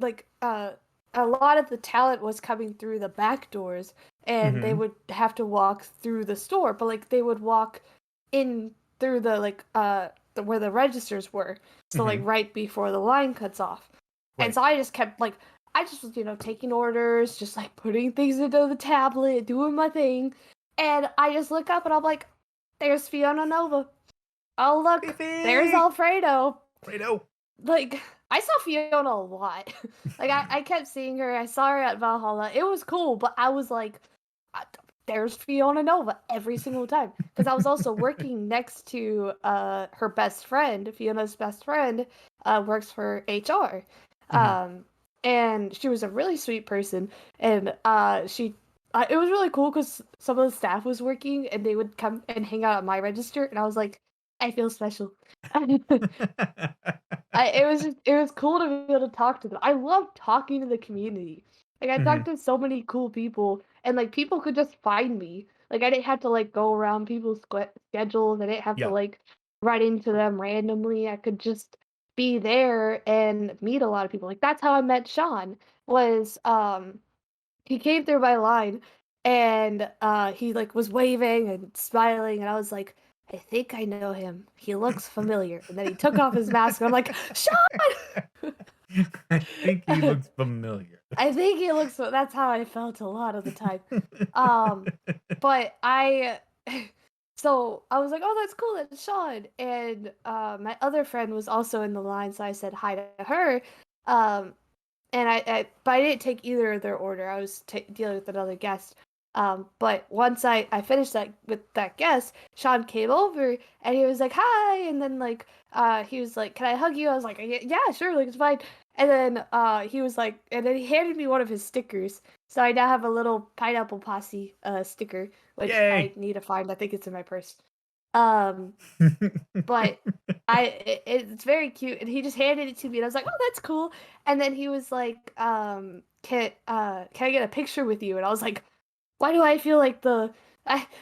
a lot of the talent was coming through the back doors, and they Mm-hmm. would have to walk through the store, but like they would walk in through the where the registers were, so like Mm-hmm. right before the line cuts off. And Right. so I just kept like I just was taking orders, just like putting things into the tablet, doing my thing, and I just look up and I'm like, there's Fiona Nova. Oh look, there's Fifi! Alfredo. Fredo! Like I saw Fiona a lot. Like I kept seeing her. I saw her at Valhalla. It was cool, but I was like, "Ah, there's Fiona Nova every single time. Because I was also working next to her best friend. Fiona's best friend works for HR. Mm-hmm. Um, and she was a really sweet person. And it was really cool because some of the staff was working and they would come and hang out at my register. And I was like, I feel special. It was cool to be able to talk to them. I love talking to the community. Like I Mm-hmm. talked to so many cool people, and like people could just find me. Like I didn't have to like go around people's schedules. I didn't have to Yeah. like write into them randomly. I could just be there and meet a lot of people. Like that's how I met Sean. Was he came through my line, and he like was waving and smiling, and I was like, I think I know him. He looks familiar. And then he took off his mask, and I'm like, Sean. I think he looks familiar. I think he looks. That's how I felt a lot of the time. Um, but I. So I was like, oh, that's cool. That's Sean. And my other friend was also in the line, so I said hi to her. Um, and but I didn't take either of their order. I was dealing with another guest. But once I finished that with that guest, Sean came over and he was like, "Hi," and then like he was like, "Can I hug you?" I was like, "Yeah, sure, like it's fine." And then he was like, and then he handed me one of his stickers. So I now have a little pineapple posse sticker, which I Yay! need to find. I think it's in my purse. Um, but it's very cute, and he just handed it to me, and I was like, "Oh, that's cool." And then he was like, can I get a picture with you?" And I was like, "Why do I feel like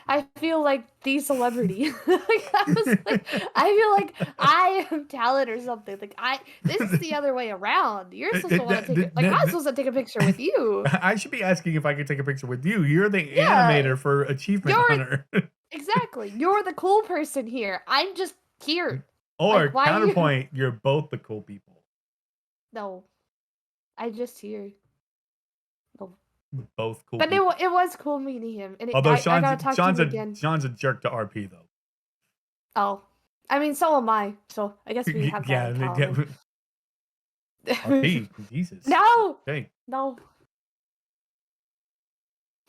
I feel like the celebrity?" Like, I was like, I feel like I am talent or something. Like this is the other way around. You're supposed to want to take it. Like I'm supposed to take a picture with you. I should be asking if I could take a picture with you. You're the Yeah, animator for Achievement you're Hunter. exactly. You're the cool person here. I'm just here. Like Or why you? counterpoint, you're both the cool people. No, I just here. No. Both cool But people. it was cool meeting him, and Although I gotta talk to him again. Sean's a jerk to RP though. Oh, I mean, so am I. So I guess we have that Yeah, in common. RP, Jesus. No, Okay, no.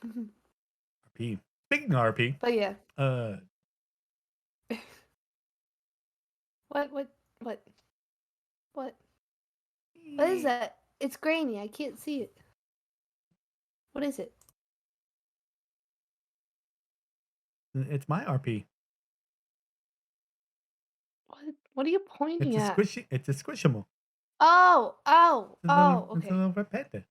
RP. Speaking of RP, But yeah, uh, what, what, what, what? What is that? It's grainy. I can't see it. What is it? it's my RP. What are you pointing at? It's a squishable. Oh, oh, oh. It's a Okay. little repete.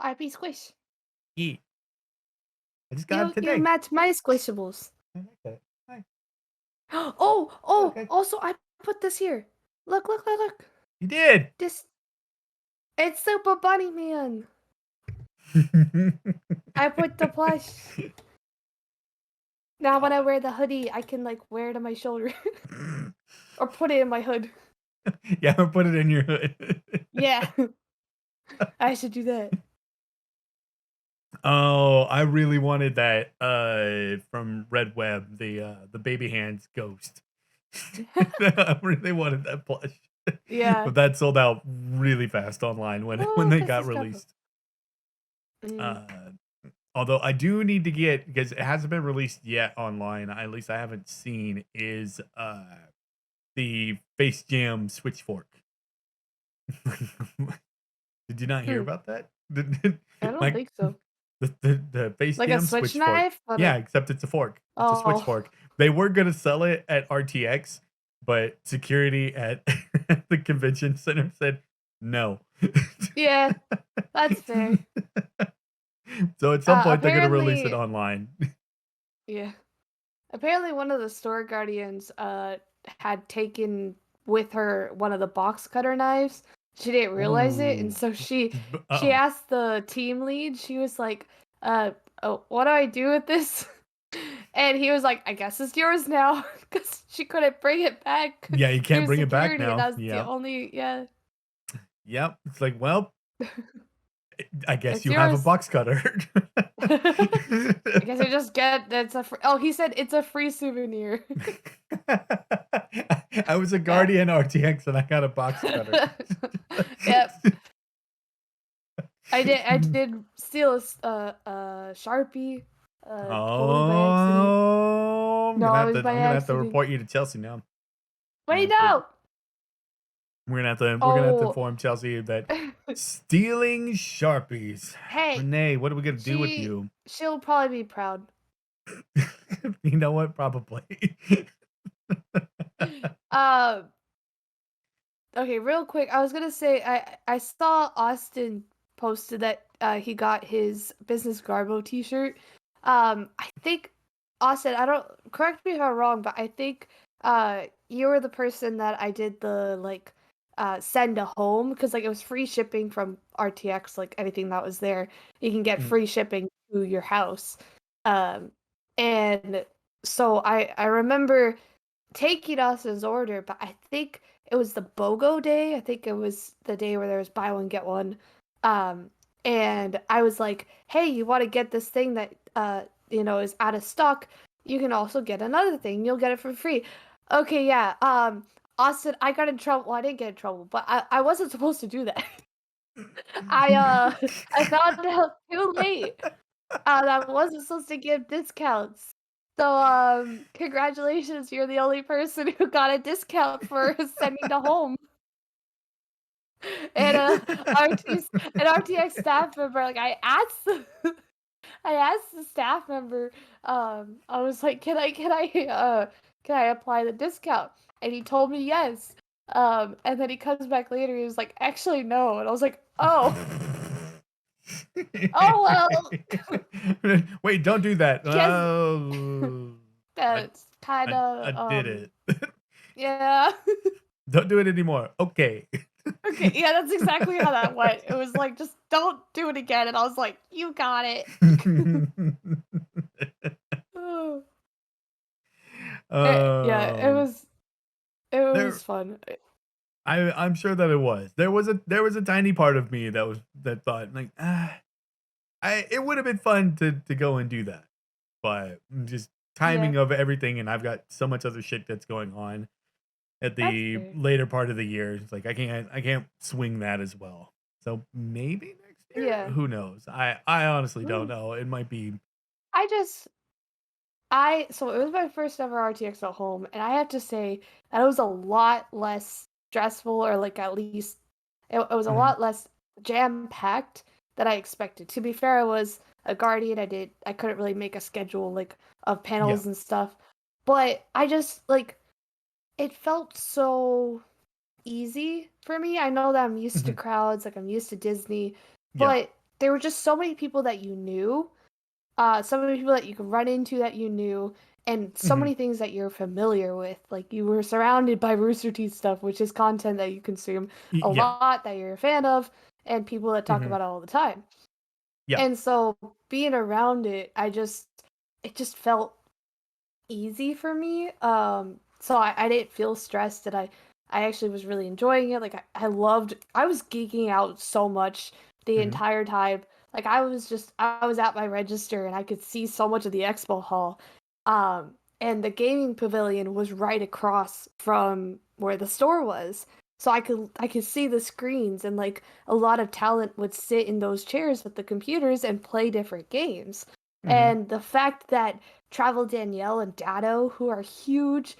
RP squish. Yeah, I just got it You today. match my squishables. I like that. Hi. Oh, oh. Okay. Also, I put this here. Look, look, look, look. You did. This. It's Super Bunny Man. I put the plush. Now when I wear the hoodie, I can like wear it on my shoulder or put it in my hood. Yeah, put it in your hood. Yeah, I should do that. Oh, I really wanted that from Red Web, the baby hands ghost. I really wanted that plush. Yeah. But that sold out really fast online when Oh, they this got is couple. released. Although I do need to get, because it hasn't been released yet online, at least I haven't seen, is the Face Jam Switch Fork. Did you not hear about that? I don't Like think so. the Face Like a Jam switch Switch Fork. knife? But Yeah, except it's a fork. It's a switch oh, fork. They were gonna sell it at RTX, but security at the convention center said no. yeah, that's fair. So at some point they're gonna release it Apparently, online. yeah. Apparently, one of the store guardians had taken with her one of the box cutter knives. She didn't realize it, and Ooh. so she Uh-oh. asked the team lead. She was like, oh, what do I do with this?" And he was like, "I guess it's yours now," because she couldn't bring it back Yeah, you can't through bring it back security, and now. that was the Yeah. only yeah. Yep. It's like, well, I guess It's you have a yours. box cutter. I guess I just get that's a free. Oh, he said it's a free souvenir. I was a Yeah. Guardian RTX and I got a box cutter. Yep. I did steal a Sharpie, totally by accident. Oh, No, it was by I'm gonna have to accident. report you to Chelsea now. I'm Wait, gonna have to, no. we're gonna have to Oh, inform Chelsea that stealing Sharpies. hey, Renee, what are we gonna do with she you? she'll probably be proud. You know what? Probably. Um, okay, real quick, I was gonna say I saw Austin posted that he got his Business Garbo T-shirt. I think Austin, I don't correct me if I'm wrong, but I think you were the person that I did the like send to home because like it was free shipping from RTX, like anything that was there, you can get Mm, free shipping to your house. Um, and so I remember taking Austin's order, but I think it was the BOGO day. I think it was the day where there was buy one get one. Um, and I was like, "Hey, you want to get this thing that is out of stock? You can also get another thing. You'll get it for free." Okay, yeah. Austin, I got in trouble. Well, I didn't get in trouble, but I wasn't supposed to do that. I I found out too late. That wasn't supposed to give discounts. So, congratulations, you're the only person who got a discount for sending to home. And RT's an RTX staff member, like I asked the staff member, I was like, can I apply the discount? And he told me yes. And then he comes back later, he was like, actually no. And I was like, oh, oh well. Wait, don't do that. Guess Oh, that's kind I of did it. yeah. Don't do it anymore. Okay. Okay, yeah, that's exactly how that went. It was like, just don't do it again. And I was like, you got it. Oh. Yeah, um, it there was fun. I'm sure that it was. There was a tiny part of me that thought like, I it would have been fun to go and do that. But just Yeah, timing of everything and I've got so much other shit that's going on at that's the fair. later part of the year. It's like I can't swing that as well. So maybe next year? Yeah. Who knows? I honestly don't Mm. know. It might be. I just I so it was my first ever RTX at home, and I have to say that it was a lot less stressful, or like at least it was a Mhm. lot less jam packed than I expected. To be fair, I was a guardian. I couldn't really make a schedule like of Yeah. panels and stuff, but I just like it felt so easy for me. I know that I'm used to Mhm. crowds, like I'm used to Disney, Yeah. but there were just so many people that you knew, so many people that you could run into that you knew, and so Mhm. many things that you're familiar with. Like you were surrounded by Rooster Teeth stuff, which is content that you consume a Yeah. lot, that you're a fan of, and people that talk Mhm. about it all the time. Yeah. And so being around it, it just felt easy for me. So I didn't feel stressed, and I actually was really enjoying it. Like I was geeking out so much the Mhm. entire time. Like I was at my register and I could see so much of the expo hall. And the gaming pavilion was right across from where the store was. So I could see the screens, and like a lot of talent would sit in those chairs with the computers and play different games. Mhm. And the fact that Travel Danielle and Dado, who are huge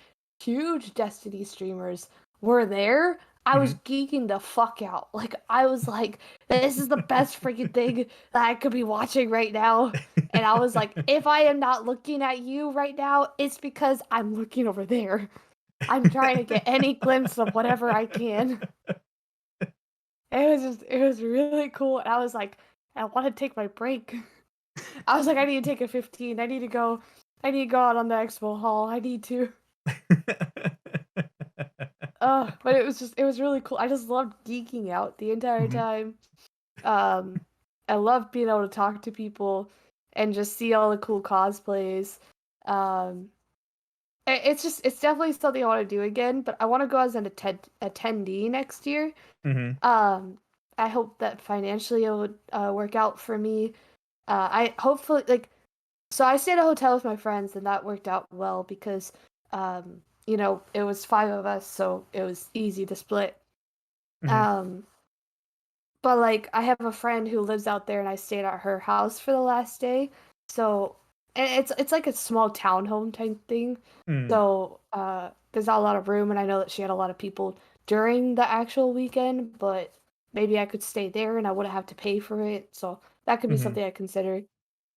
Destiny streamers, were there, I was Mhm. geeking the fuck out. Like, I was like, this is the best freaking thing that I could be watching right now. And I was like, if I am not looking at you right now, it's because I'm looking over there. I'm trying to get any glimpse of whatever I can. It was really cool. And I was like, I want to take my break. I was like, I need to take a 15. I need to go out on the expo hall. I need to. But it was really cool. I just loved geeking out the entire Mhm, time. Um, I love being able to talk to people and just see all the cool cosplays. Um, it's definitely something I want to do again, but I want to go as an attendee next year. mhm, Um, I hope that financially it would work out for me. I hopefully like so I stayed at a hotel with my friends and that worked out well because it was five of us, so it was easy to split. mhm, Um, but like I have a friend who lives out there and I stayed at her house for the last day. So and it's like a small townhome type thing. mm, So there's not a lot of room and I know that she had a lot of people during the actual weekend, but maybe I could stay there and I wouldn't have to pay for it. So that could be mhm. something I consider.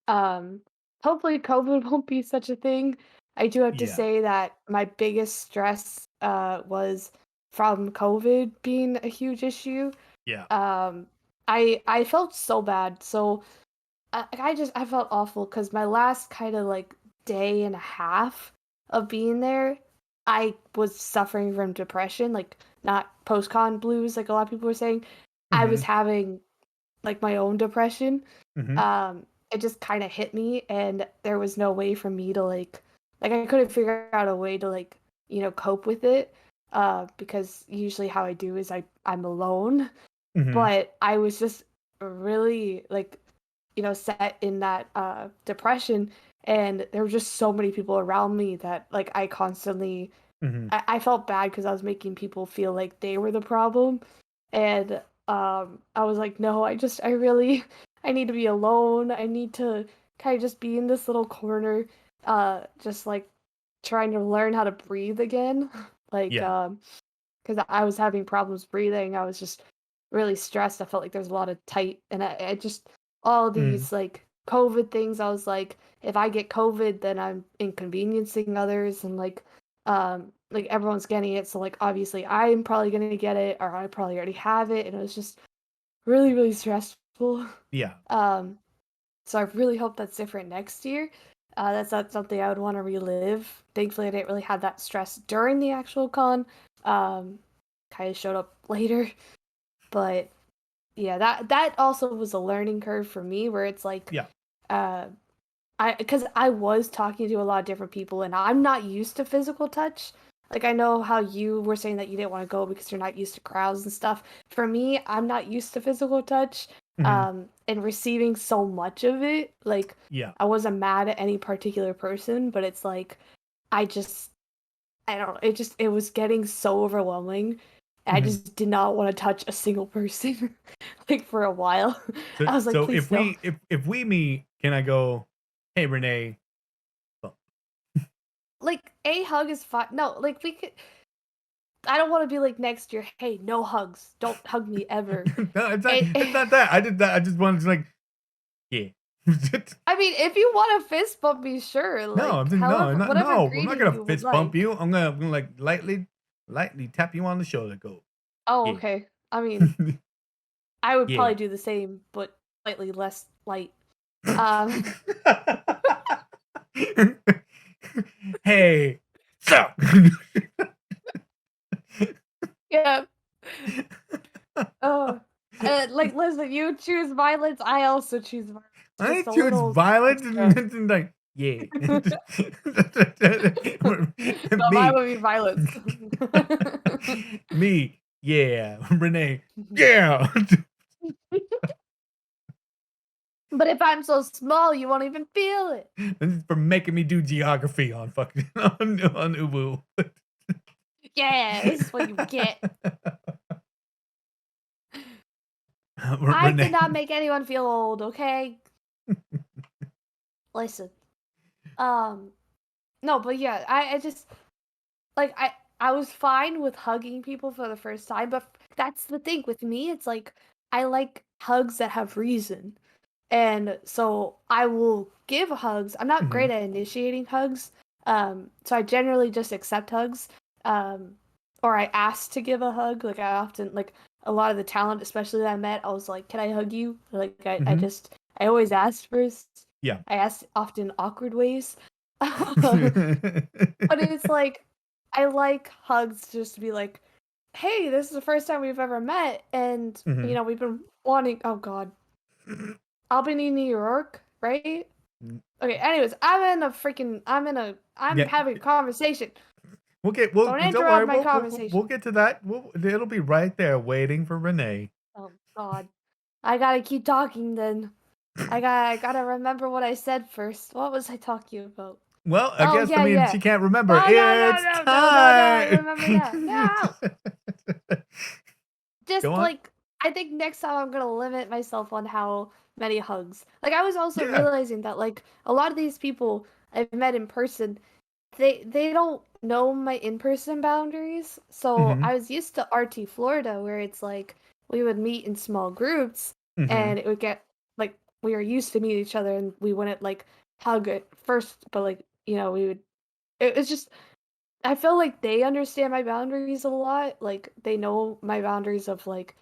Um, Hopefully COVID won't be such a thing. I do have to Yeah, say that my biggest stress was from COVID being a huge issue. yeah, Um, I felt so bad. So I felt awful because my last kind of like day and a half of being there, I was suffering from depression, like not post-con blues like a lot of people were saying. I was mhm, having like my own depression. mhm, um it just kind of hit me and there was no way for me to like I couldn't figure out a way to like cope with it because usually how I do is I'm alone, mhm, but I was just really like set in that depression, and there were just so many people around me that like I constantly mhm. I felt bad because I was making people feel like they were the problem. And I was like, no, I really I need to be alone. I need to kind of just be in this little corner, just like trying to learn how to breathe again. Like Yeah, because I was having problems breathing. I was just really stressed. I felt like there was a lot of tight, and I just all mhm, these like COVID things. I was like, if I get COVID, then I'm inconveniencing others, and like everyone's getting it, so like obviously I'm probably gonna get it, or I probably already have it, and it was just really really stressful. yeah, Um, so I really hope that's different next year. That's not something I would want to relive. Thankfully, I didn't really have that stress during the actual con. Um, Kind of showed up later, but yeah, that also was a learning curve for me, where it's like, yeah, uh, because I was talking to a lot of different people, and I'm not used to physical touch. Like I know how you were saying that you didn't want to go because you're not used to crowds and stuff. For me, I'm not used to physical touch, mhm, and receiving so much of it. Like yeah. I wasn't mad at any particular person, but it's like I just I don't know. It was getting so overwhelming. I Mhm. just did not want to touch a single person like for a while. So I was like, so if please no. we meet, can I go, "Hey, Renee." Well, Like a hug is fine. No, like we could. I don't want to be like next year. Hey, no hugs. Don't hug me ever. no, it's It, not that. I did that. I just wanted to like, yeah. I mean, if you want to fist bump me, sure. No, I'm Like, just no, however, whatever I'm not greeting gonna you would fist bump like. you. I'm gonna like lightly tap you on the shoulder. Go, Oh, yeah, okay. I mean, I would yeah. probably do the same, but slightly less light. Um, Hey, so. yeah. Oh, like, listen, you choose violence. I also choose violence. I Just a choose little violence extra. and like, yeah. No, mine Me, would be violence. me, yeah. Renee, yeah. But if I'm so small, you won't even feel it. This is for making me do geography on fucking on Ubu. Yeah, this is what you get. I did Renee. not make anyone feel old, okay? Listen. Um, no, but yeah, I just like I was fine with hugging people for the first time, but that's the thing with me. It's like I like hugs that have reason. And so I will give hugs. I'm not great Mhm, at initiating hugs. So I generally just accept hugs. Um, or I ask to give a hug. Like I often like a lot of the talent, especially that I met, I was like, "Can I hug you?" Like mhm, I always asked first. yeah. I asked often awkward ways. But it's like I like hugs just to be like hey, this is the first time we've ever met, and Mhm. we've been wanting. Oh God, Albany, New York, right? Okay. Anyways, I'm Yeah, having a conversation. we'll Don't don't interrupt worry, my we'll conversation. get to that. It'll be right there waiting for Renee. Oh God, I gotta keep talking then. I gotta remember what I said first. What was I talking about? Well, I Oh guess, I yeah, mean, yeah. she can't remember. No, no, no, It's no, no, no, no. I time. remember now. No. Go Just on. like I think next time I'm gonna limit myself on how many hugs. Like I was also Yeah. realizing that like a lot of these people I've met in person, they don't know my in-person boundaries. So Mhm. I was used to RT Florida where it's like we would meet in small groups Mhm. and it would get like we were used to meet each other and we wouldn't like hug at first, but like, we would it was just I feel like they understand my boundaries a lot. Like they know my boundaries of like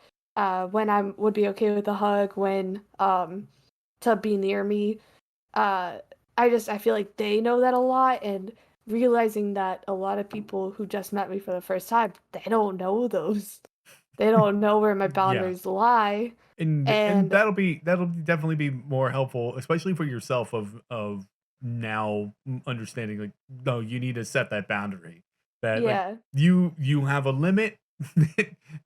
when I would be okay with a hug, when to be near me. Uh I feel like they know that a lot and realizing that a lot of people who just met me for the first time, they don't know those. They don't know where my Yeah. boundaries lie. And And that'll definitely be more helpful, especially for yourself of now understanding like, no, you need to set that boundary. That like yeah. you have a limit,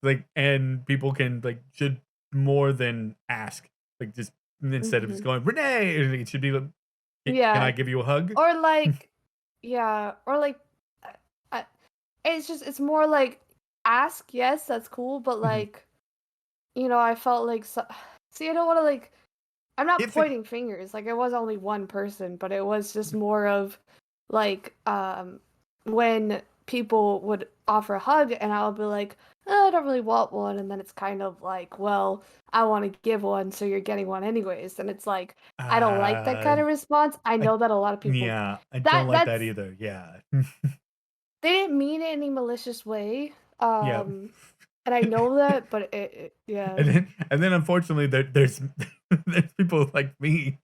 like, and people can like should more than ask. Like just instead of just Hmm. going, Renee, it should be like, can I Yeah. give you a hug? Or like yeah, or like I, it's more like ask, yes, that's cool, but Mhm. like, I felt like see, I don't want to like I'm not If it pointing fingers. Like it was only one person, but it was just more of like when people would offer a hug and I would be like, I don't really want one, and then it's kind of like, well, I want to give one, so you're getting one anyways. And it's like I don't like that uh kind of response. I I know that a lot of people yeah, I don't that like that that's either. Yeah. they didn't mean it in any malicious way. Yeah. And I know that, but yeah. And then unfortunately there's there's people like me.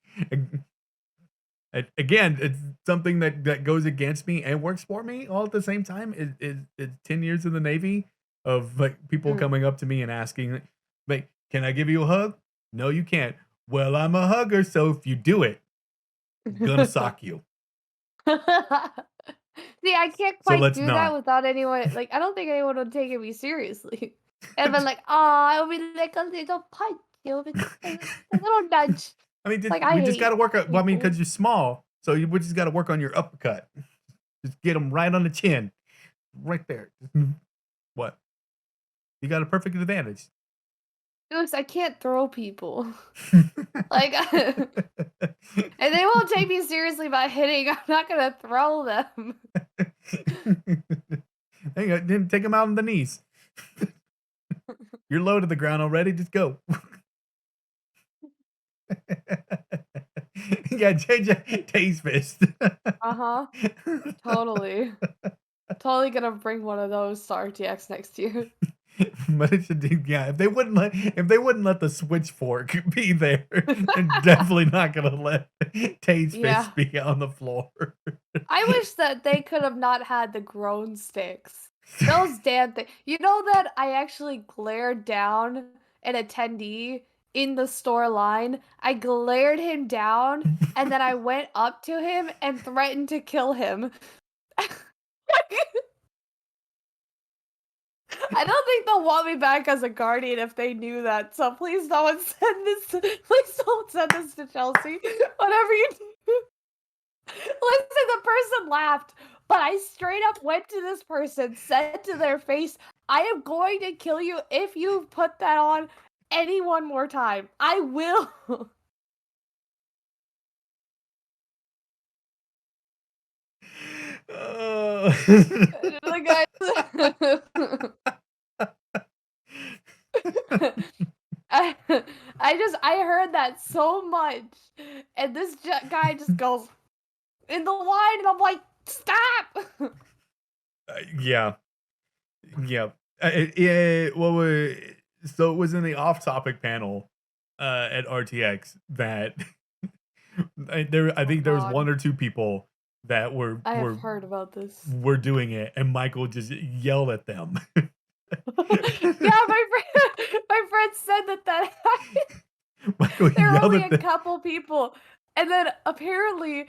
Again, it's something that goes against me and works for me all at the same time. Is 10 years in the Navy of like people Mm. coming up to me and asking, like, can I give you a hug? No, you can't. Well, I'm a hugger, so if you do it, I'm gonna sock you. See, I can't So quite let's do that not. without anyone. Like, I don't think anyone would take me seriously. And been like, "Oh, it'll be like a little punch. It'll be a little nudge." I mean, Like, I we just got hate to work on. Well, I mean, people. because you're small, so we just got to work on your uppercut. Just get them right on the chin, right there. What? You got a perfect advantage. Goose, I can't throw people. Like, and they won't take me seriously by hitting. I'm not gonna throw them. There you go. Then take them out on the knees. You're low to the ground already. Just go. Yeah, JJ Taste Fist. Uh huh. Totally. Totally gonna bring one of those to RTX next year. But it should be, yeah. If they wouldn't let the switch fork be there, they're definitely not gonna let Taste Yeah. Fist be on the floor. I wish that they could have not had the groan sticks. Those damn things. You know that I actually glared down an attendee in the store line? I glared him down and then I went up to him and threatened to kill him. I don't think they'll want me back as a guardian if they knew that. So please don't send this. Please don't send this to Chelsea. Whatever you do. Listen, the person laughed, but I straight up went to this person, said to their face, I am going to kill you if you put that on any one more time. I will. Oh. The guy. I, I heard that so much, and this guy just goes in the line, and I'm like, stop. Yeah, yeah. What were so it was in the off-topic panel at RTX that I Oh think there was God, one or two people that I have heard about this. were doing it, and Michael just yelled at them. Yeah, my friend my friend said that happened. Michael There were yelled only at a the couple people, and then apparently,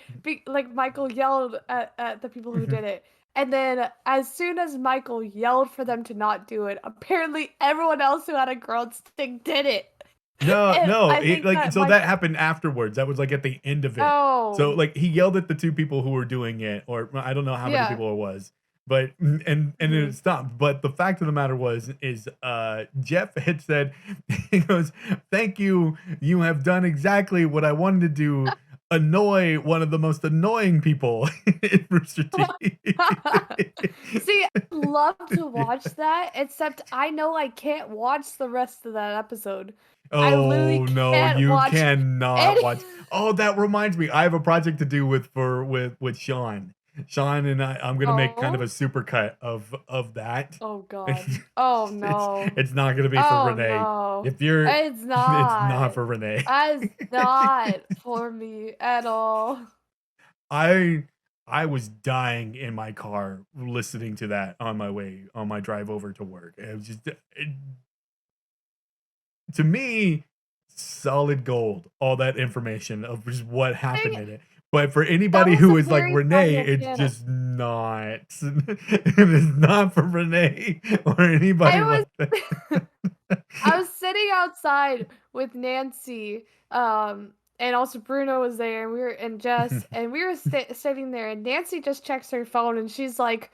like, Michael yelled at the people who did it, and then as soon as Michael yelled for them to not do it, apparently everyone else who had a grown stick did it. No, And no, I it think like, that so that Michael happened afterwards, that was, like, at the end of it. So, Oh, like, he yelled at the 2 people who were doing it, or I don't know how many yeah. people it was, but and it Mhm. stopped, but the fact of the matter is, Jeff had said, he goes, "Thank you, you have done exactly what I wanted to do, annoy one of the most annoying people in Rooster Teeth." See, I love to watch that, except I know I can't watch the rest of that episode. I literally Oh, no, can't you watch cannot any watch. Oh, that reminds me, I have a project to do with Sean. Sean and I'm gonna make kind of a Oh? super cut of that. Oh god. Oh no. It's not gonna be for Oh Renee. no. If you're It's it's not not. for Renee. It's not for me at all. I I was dying in my car listening to that on my drive over to work. It was just to me, solid gold, all that information of just what happened Thing in it. But for that anybody was who the is like very Renee, final it's panel. just not. It is not for Renee or anybody I like that. was I was sitting outside with Nancy, and also Bruno was there, and we were and Jess, and we were sitting there, and Nancy just checks her phone, and she's like,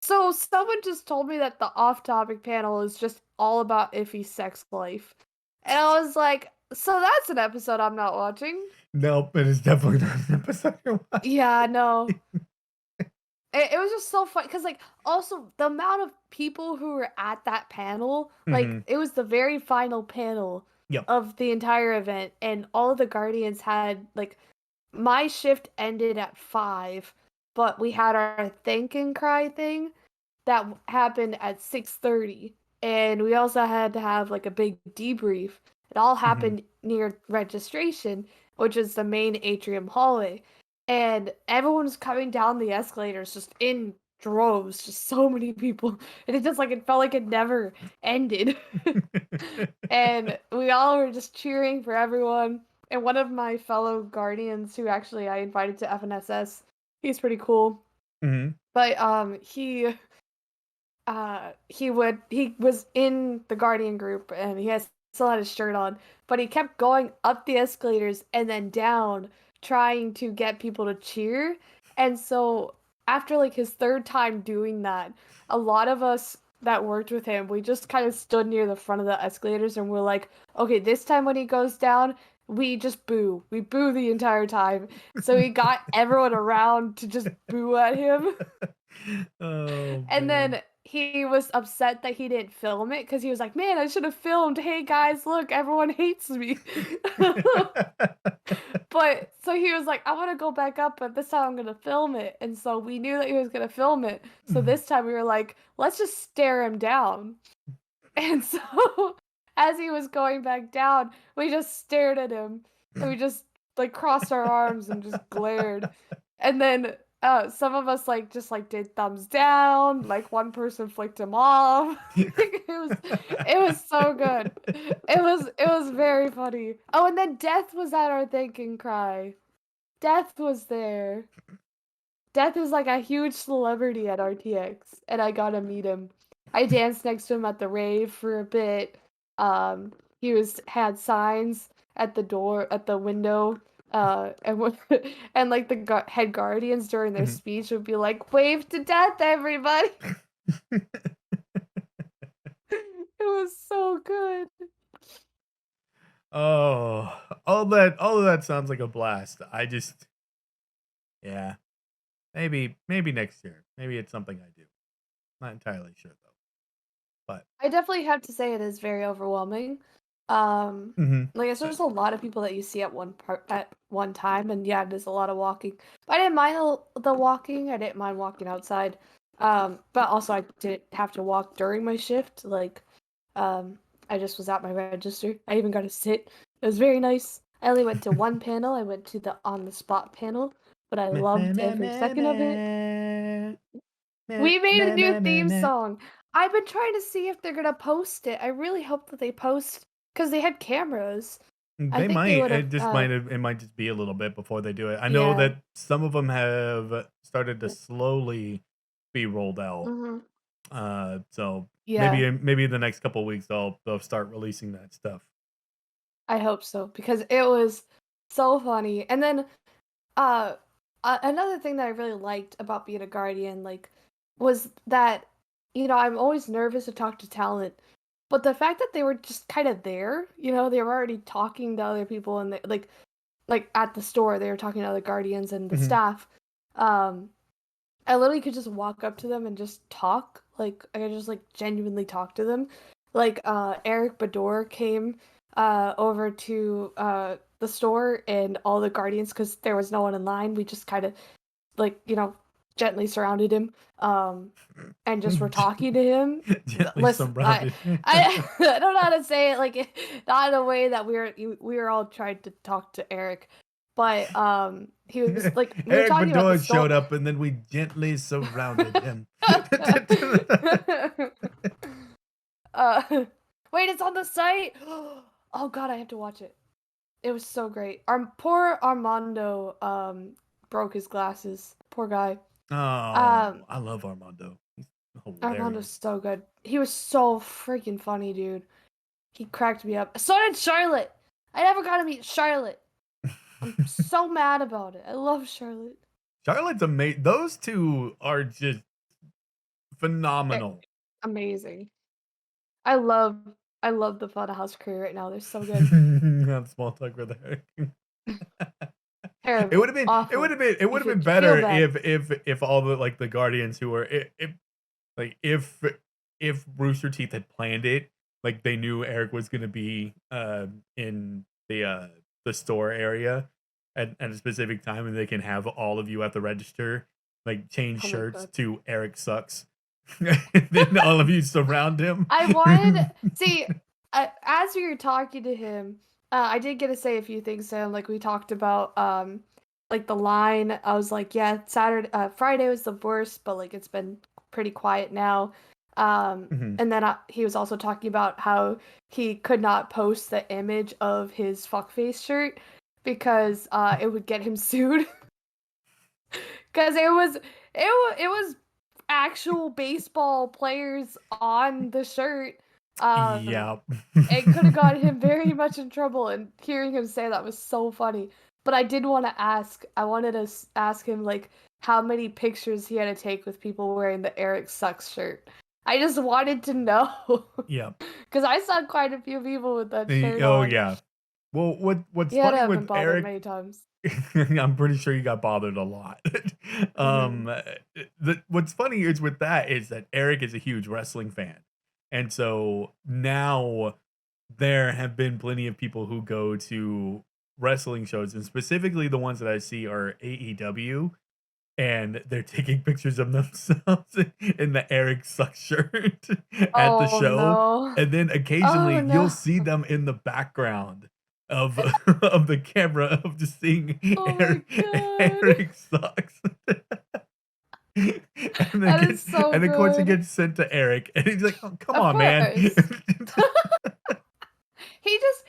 "So someone just told me that the off-topic panel is just all about Iffy's sex life," and I was like, "So that's an episode I'm not watching." Nope, it is definitely not an episode you're Yeah, watching. no. It was just so fun because, like, also the amount of people who were at that panel, like, Mhm. it was the very final panel Yep. of the entire event, and all of the Guardians had like my shift ended at 5, but we had our thank and cry thing that happened at 6:30, and we also had to have like a big debrief. It all Mhm. happened near registration, which is the main atrium hallway, and everyone was coming down the escalators just in droves, just so many people, and it just like it felt like it never ended. And we all were just cheering for everyone. And one of my fellow guardians, who actually I invited to FNSS, he's pretty cool. Mhm. But he was in the Guardian group and he has still had his shirt on, but he kept going up the escalators and then down, trying to get people to cheer. And so after like his third time doing that, a lot of us that worked with him, we just kind of stood near the front of the escalators and we're like, okay, this time when he goes down, we just boo. We boo the entire time. So he got everyone around to just boo at him. Oh, And man. then he was upset that he didn't film it because he was like, "Man, I should have filmed. Hey guys, look, everyone hates me." But so he was like, "I want to go back up, but this time I'm gonna film it." And so we knew that he was gonna film it. So this time we were like, "Let's just stare him down." And so as he was going back down, we just stared at him and we just like crossed our arms and just glared. And then some of us like just like did thumbs down, like one person flicked him off. It was so good. It was very funny. Oh, and then Death was at our thank and cry. Death was there. Death is like a huge celebrity at RTX, and I got to meet him. I danced next to him at the rave for a bit. He was had signs at the door, at the window, and like the head guardians during their Mhm. speech would be like, "Wave to death, everybody!" It was so good. Oh, all of that sounds like a blast. I just yeah, maybe next year. Maybe it's something I do. Not entirely sure though. But I definitely have to say it is very overwhelming. mhm. Like it's just a lot of people that you see at one time, and yeah, there's a lot of walking. But I didn't mind the walking. I didn't mind walking outside. But also I didn't have to walk during my shift. Like, um, I just was at my register. I even got to sit. It was very nice. I only went to one panel. I went to the on the spot panel, but I Meh, meh, loved meh, every meh, second of it. meh. Meh, We made a meh, new meh, meh, theme meh. song. I've been trying to see if they're gonna post it. I really hope that they post because they had cameras. I They think they might. would have. It might just be a little bit before they do it. I know Yeah. that some of them have started to slowly be rolled out. Mhm. So Yeah. maybe in the next couple of weeks they'll start releasing that stuff. I hope so because it was so funny. And then uh, another thing that I really liked about being a guardian, like, was that I'm always nervous to talk to talent, but the fact that they were just kind of there, they were already talking to other people, and they, like at the store, they were talking to other guardians and the Mhm. staff. Um, I literally could just walk up to them and just talk. Like I could just like genuinely talk to them. Like Eric Bador came over to the store and all the guardians because there was no one in line. We just kind of like gently surrounded him and just were talking to him. Gently Listen, I surrounded. I I don't know how to say it like not in a way that we were all trying to talk to Eric, but he was like we were Eric talking about the Bedoya store. showed up, and then we gently surrounded him. uh, wait, it's on the site. Oh God, I have to watch it. It was so great. Poor Armando broke his glasses. Poor guy. Oh, Um, I love Armando. He's Armando's hilarious. so good. He was so freaking funny, dude. He cracked me up. So did Charlotte. I never got to meet Charlotte. I'm so mad about it. I love Charlotte. Charlotte's amazing. Those two are just Eh, phenomenal. amazing. I love I love the Funhouse crew right now. They're so good. Have small talk with Eric. It would Terrible. have been Awful. it You would have been feel better bad. if all the like the guardians who were if like if Rooster Teeth had planned it, like they knew Eric was gonna be in the store area at a specific time, and they can have all of you at the register like change Oh my shirts god. to Eric sucks. And then all of you surround him. I wanted see as we were talking to him, I did get to say a few things to him. Like we talked about like the line. I was like, yeah, Friday was the worst, but like it's been pretty quiet now. Mhm. And then he was also talking about how he could not post the image of his fuckface shirt because it would get him sued. Because it was actual baseball players on the shirt. Um, Yeah. it could have got him very much in trouble, and hearing him say that was so funny. But I did want to ask. I wanted to ask him like how many pictures he had to take with people wearing the Eric Sucks shirt. I just wanted to know Yeah. because I saw quite a few people with that shirt Oh on. yeah. Well, what's He had to funny have been with bothered Eric, many times. I'm pretty sure you got bothered a lot. Hmm. um, what's funny is with that is that Eric is a huge wrestling fan, and so now there have been plenty of people who go to wrestling shows, and specifically the ones that I see are AEW, and they're taking pictures of themselves in the Eric Sucks shirt at the Oh show, no! and then Oh occasionally you'll no! see them in the background of of the camera of just seeing Oh my god! Eric Sucks. and then That is so and of course it good. gets sent to Eric, and he's like, "Oh, come Of on, man." course. He just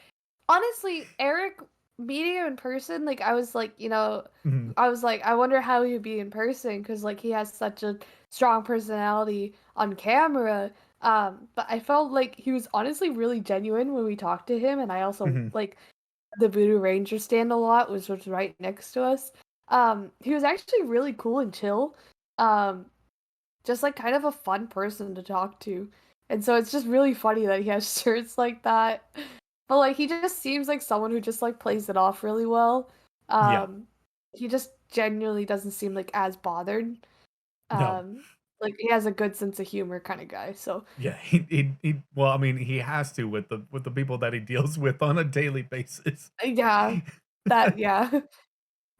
honestly, Eric meeting him in person, like I was like, Mhm, I was like, I wonder how he would be in person because like he has such a strong personality on camera. But I felt like he was honestly really genuine when we talked to him, and I also mhm, like the Voodoo Ranger stand a lot, which was right next to us. He was actually really cool and chill. Um, just like kind of a fun person to talk to. And so it's just really funny that he has shirts like that. But like he just seems like someone who just like plays it off really well. yeah, He just genuinely doesn't seem like as bothered. no. Like he has a good sense of humor kind of guy. So Yeah, he well, I mean, he has to with the people that he deals with on a daily basis. yeah, yeah,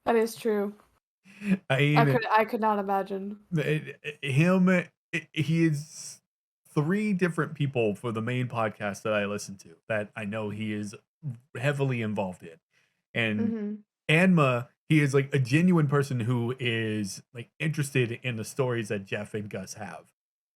that is true. I I mean, could I could not imagine. him, he is 3 different people for the main podcast that I listen to that I know he is heavily involved in. And Hmm. Anma, he is like a genuine person who is like interested in the stories that Jeff and Gus have.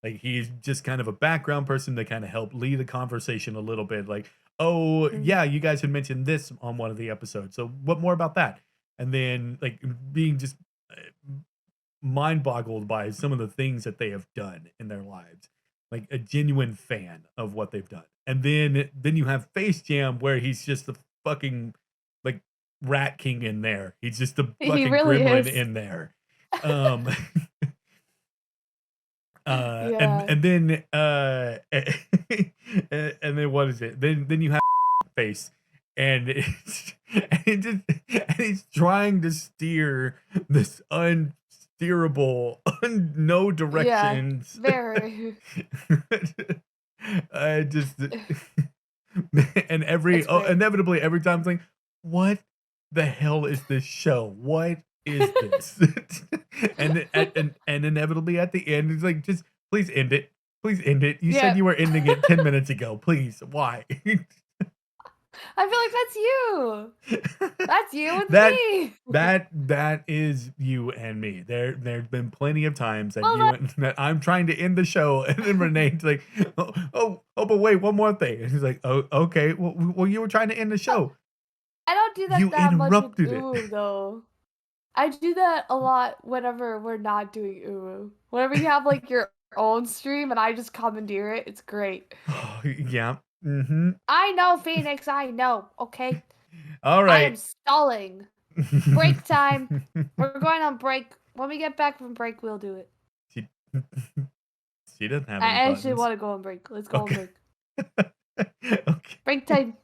Like he's just kind of a background person to kind of help lead the conversation a little bit. Like, oh Mhm. yeah, you guys had mentioned this on one of the episodes. So what more about that? And then like being just uh, mind boggled by some of the things that they have done in their lives. Like a genuine fan of what they've done. And then you have Face Jam where he's just the fucking like rat king in there. He's just the He fucking really gremlin is. in there. Um Yeah. and then and then what is it? Then you have face and and, and he's trying to steer this unsteerable no Yeah. directions. Very. I just and It's great. inevitably every time it's like, what the hell is this show? What is this? And inevitably at the end, it's like, just please end it. Please end it. You said Yeah. you were ending it 10 minutes ago. Please. Why? I feel like that's you. That's you with that me. that is you and me. There's been plenty of times that Well, you and that I'm trying to end the show, and then Renee's like, but wait, one more thing. And he's like, oh, okay. Well, you were trying to end the that, show. I don't do You that much with interrupted it. Uwu though. I do that a lot whenever we're not doing Uwu. Whenever you have like your own stream and I just commandeer it, it's great. Yeah. Mm-hmm. I know, Phoenix, I know, okay? All I am right. stalling. Break time. We're going on break. When we get back from break, we'll do it. she, she doesn't have any I actually buttons. want to go on break. Let's go on Okay. break. Okay. Break time.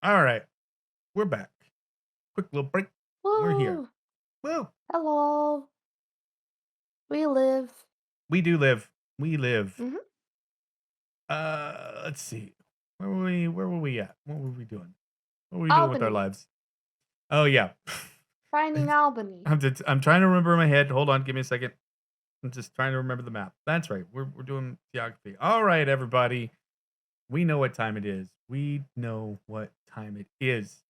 All right. We're back. Quick little break. We're here. Woo! Woo. Hello. We live. We do live. We live. Hmm. Let's see. Where were we at? What were we doing? What were we doing with our Albany. lives? Oh yeah. Finding Albany. I'm trying to remember in my head. Hold on, give me a second. I'm just trying to remember the map. That's right. We're doing geography. All right, everybody. We know what time it is. We know what time it is.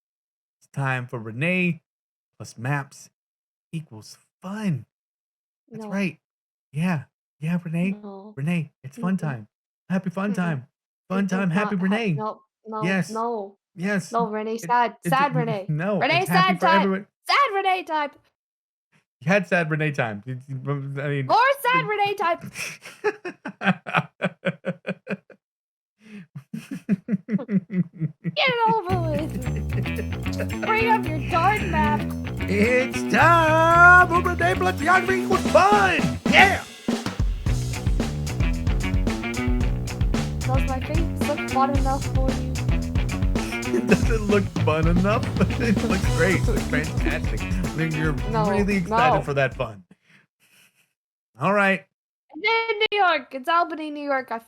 It's time for Renee plus maps equals fun. That's No. right. Yeah. Yeah, Renee. No. Renee, it's fun Mm-mm. time. Happy fun Mm-mm. time. Fun It is time, happy not. Renee. No. No. Yes. No. Yes. No, Renee It, sad. Sad Renee. no, it's Renee happy sad for time. everyone. Sad Renee type. You had sad Renee time. I mean, More sad Renee type. Get it over with. Bring up your darn map. It's time for Renee plus geography equals fun. Yeah. Does my face look fun enough for you? It doesn't look fun enough, but it looks great. It looks fantastic. I think you're No. really excited No. for that fun. All right. And then New York. It's Albany, New York. I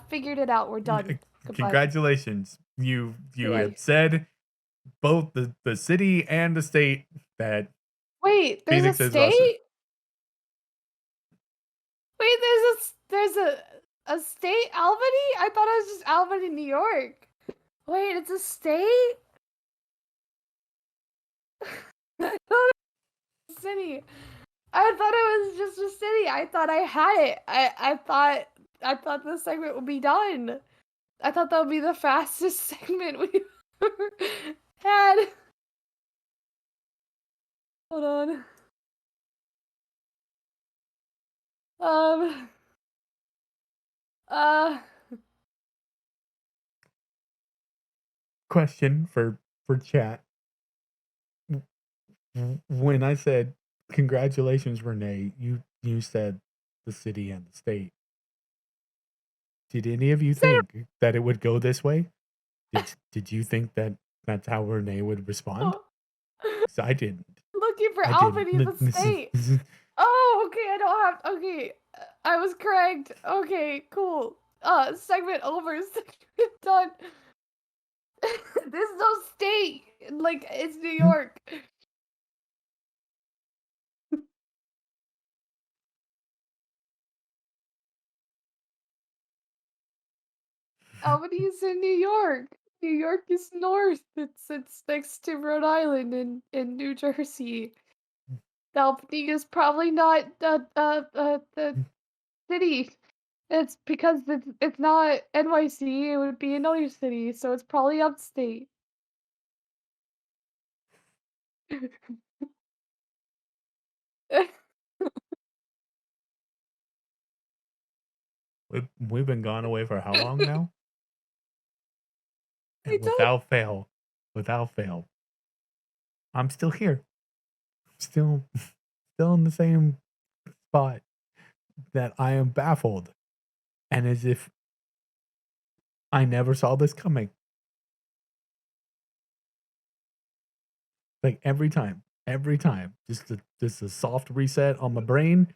figured it out. We're done. Goodbye. Congratulations. You Yay. have said both the city and the state that Wait, there's a Phoenix is awesome. state? Wait, there's a state Albany? I thought it was just Albany, New York. Wait, it's a state? I thought it was a city. I thought it was just a city. I thought I had it. I thought this segment would be done. I thought that would be the fastest segment we've ever had. Hold on. Um uh Question for chat. When I said congratulations, Renee, you said the city and the state. Did any of you think that it would go this way? Did you think that that's how Renee would respond? 'Cause I didn't. looking for I didn't. Albany, the state. Oh, okay, I don't have. Okay, I was correct. Okay, cool. Segment over. Segment done. There's no state. Like, it's New York. Albany is in New York. New York is north. It's next to Rhode Island and New Jersey. Albany is probably not the city. It's because it's not NYC. It would be another city, so it's probably upstate. We've been gone away for how long now? I And don't. without fail, I'm still here. Still still in the same spot that I am baffled and as if I never saw this coming. Like every time, just a soft reset on my brain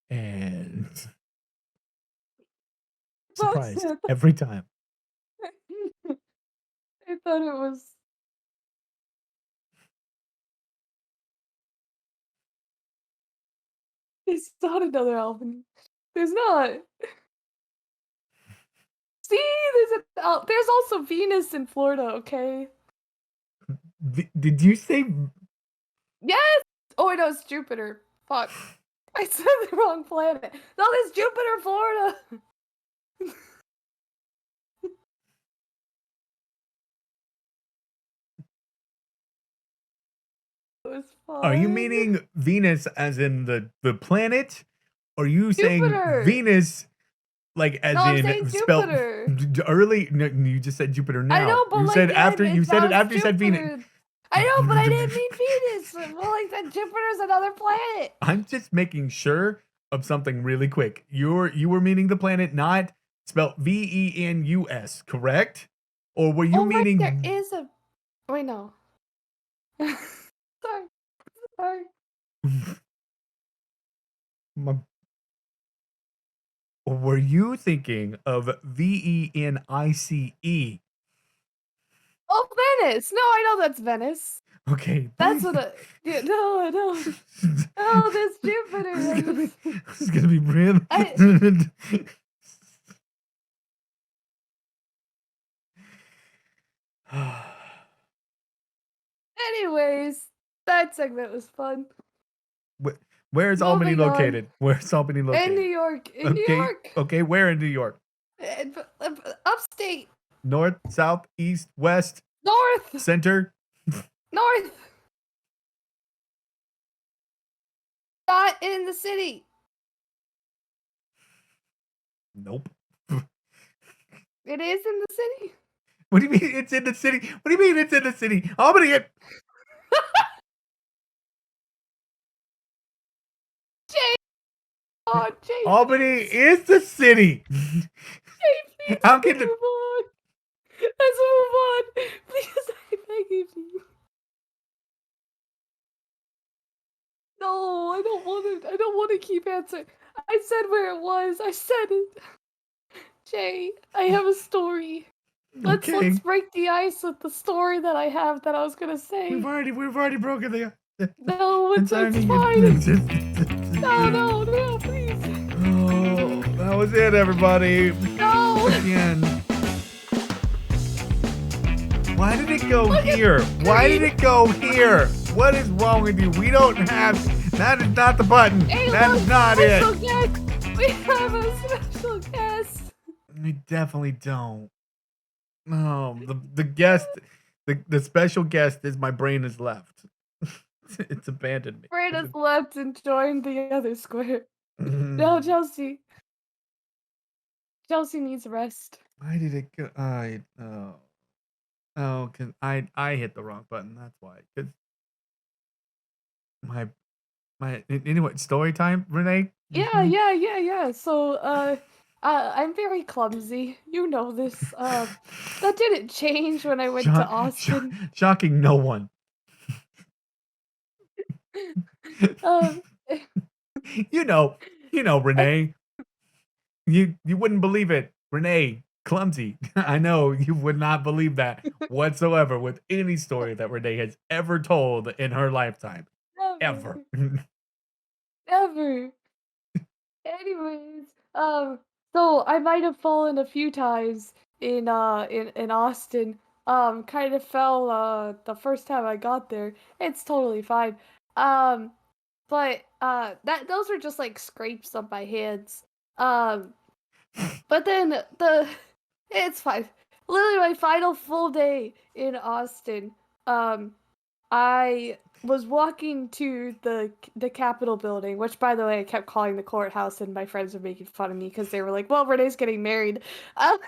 and surprised every time. I thought it was. It's not another Albany. There's not. See, there's also Venus in Florida. Okay. Did you say Yes. Oh, wait, no, it's Jupiter. Fuck. I said the wrong planet. No, there's Jupiter, Florida. It was are you fun. meaning Venus as in the planet? Or are you saying Jupiter. Venus like No, as I'm in saying spelled Jupiter. early? No, you just said Jupiter I now. know, but You like said the after end, you it said it sounds after you said Venus. Jupiter. I know, but I didn't mean Venus. Well, like that Jupiter's another planet. I'm just making sure of something really quick. You were meaning the planet, not spelled Venus, correct? Or were you Oh, right, there meaning is a. Wait, no. Sorry, sorry. my- or were you thinking of Venice? Oh, Venice. No, I know that's Venice. Okay, That's what I. Yeah, no, I don't. Oh, that's Jupiter. this is gonna be really. I. Anyways, that segment was fun. Where is Albany Moving on. located? Where's Albany In New located? York. In New Okay, York. okay, where in New York? Upstate. North, south, east, west, North. center? North. Not in the city. Nope. It is in the city. What do you mean it's in the city? What do you mean it's in the city? Albany, Jay. Oh, Jay. Albany Please. is the city. Jay, please. How Let's can move on. Let's move on. Please, I beg of you. No, I don't want to. I don't want to keep answering. I said where it was. I said it. Jay, I have a story. Let's Okay. break the ice with the story that I have that I was gonna say. We've already broken the No, it's fine. No, please. Oh, that was it, everybody. No. Again. Why did it go here? Why did it go here? What is wrong with you? We don't have. That is not the button. Hey, That look, is not it. Guest. We have a special guest. We definitely don't. Oh, the guest, the special guest is my brain is left. It's abandoned me. Fred has left and joined the other square. No, Chelsea. Chelsea needs rest. Why did it go? Cause I hit the wrong button. That's why. Cause my anyway, story time, Renee. Yeah. So, I'm very clumsy. You know this. That didn't change when I went to Austin. Shocking no one. Um, you know, Renee. You wouldn't believe it, Renee. Clumsy. I know you would not believe that whatsoever with any story that Renee has ever told in her lifetime. Ever. Ever. Anyways, so I might have fallen a few times in Austin. Kind of fell the first time I got there. It's totally fine. Um, but those were just like scrapes on my hands. Um, but then it's fine. Literally my final full day in Austin. Um, I was walking to the Capitol building, which by the way I kept calling the courthouse, and my friends were making fun of me because they were like, "Well, Renee's getting married." Uh,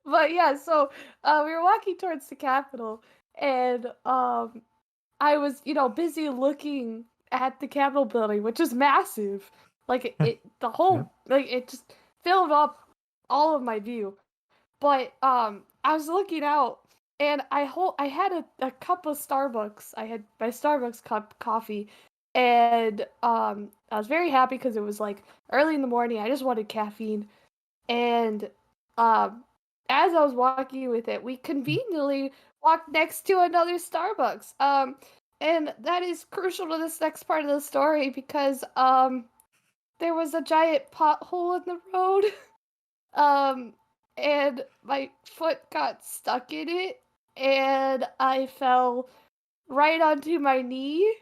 but yeah, so we were walking towards the Capitol, and I was, busy looking at the Capitol building, which is massive. Like the Yeah. whole, like it just filled up all of my view. But I was looking out, and I had a cup of Starbucks. I had my Starbucks cup coffee, and I was very happy because it was like early in the morning. I just wanted caffeine, and um, as I was walking with it, we conveniently walked next to another Starbucks. And that is crucial to this next part of the story because there was a giant pothole in the road. Um, and my foot got stuck in it, and I fell right onto my knee.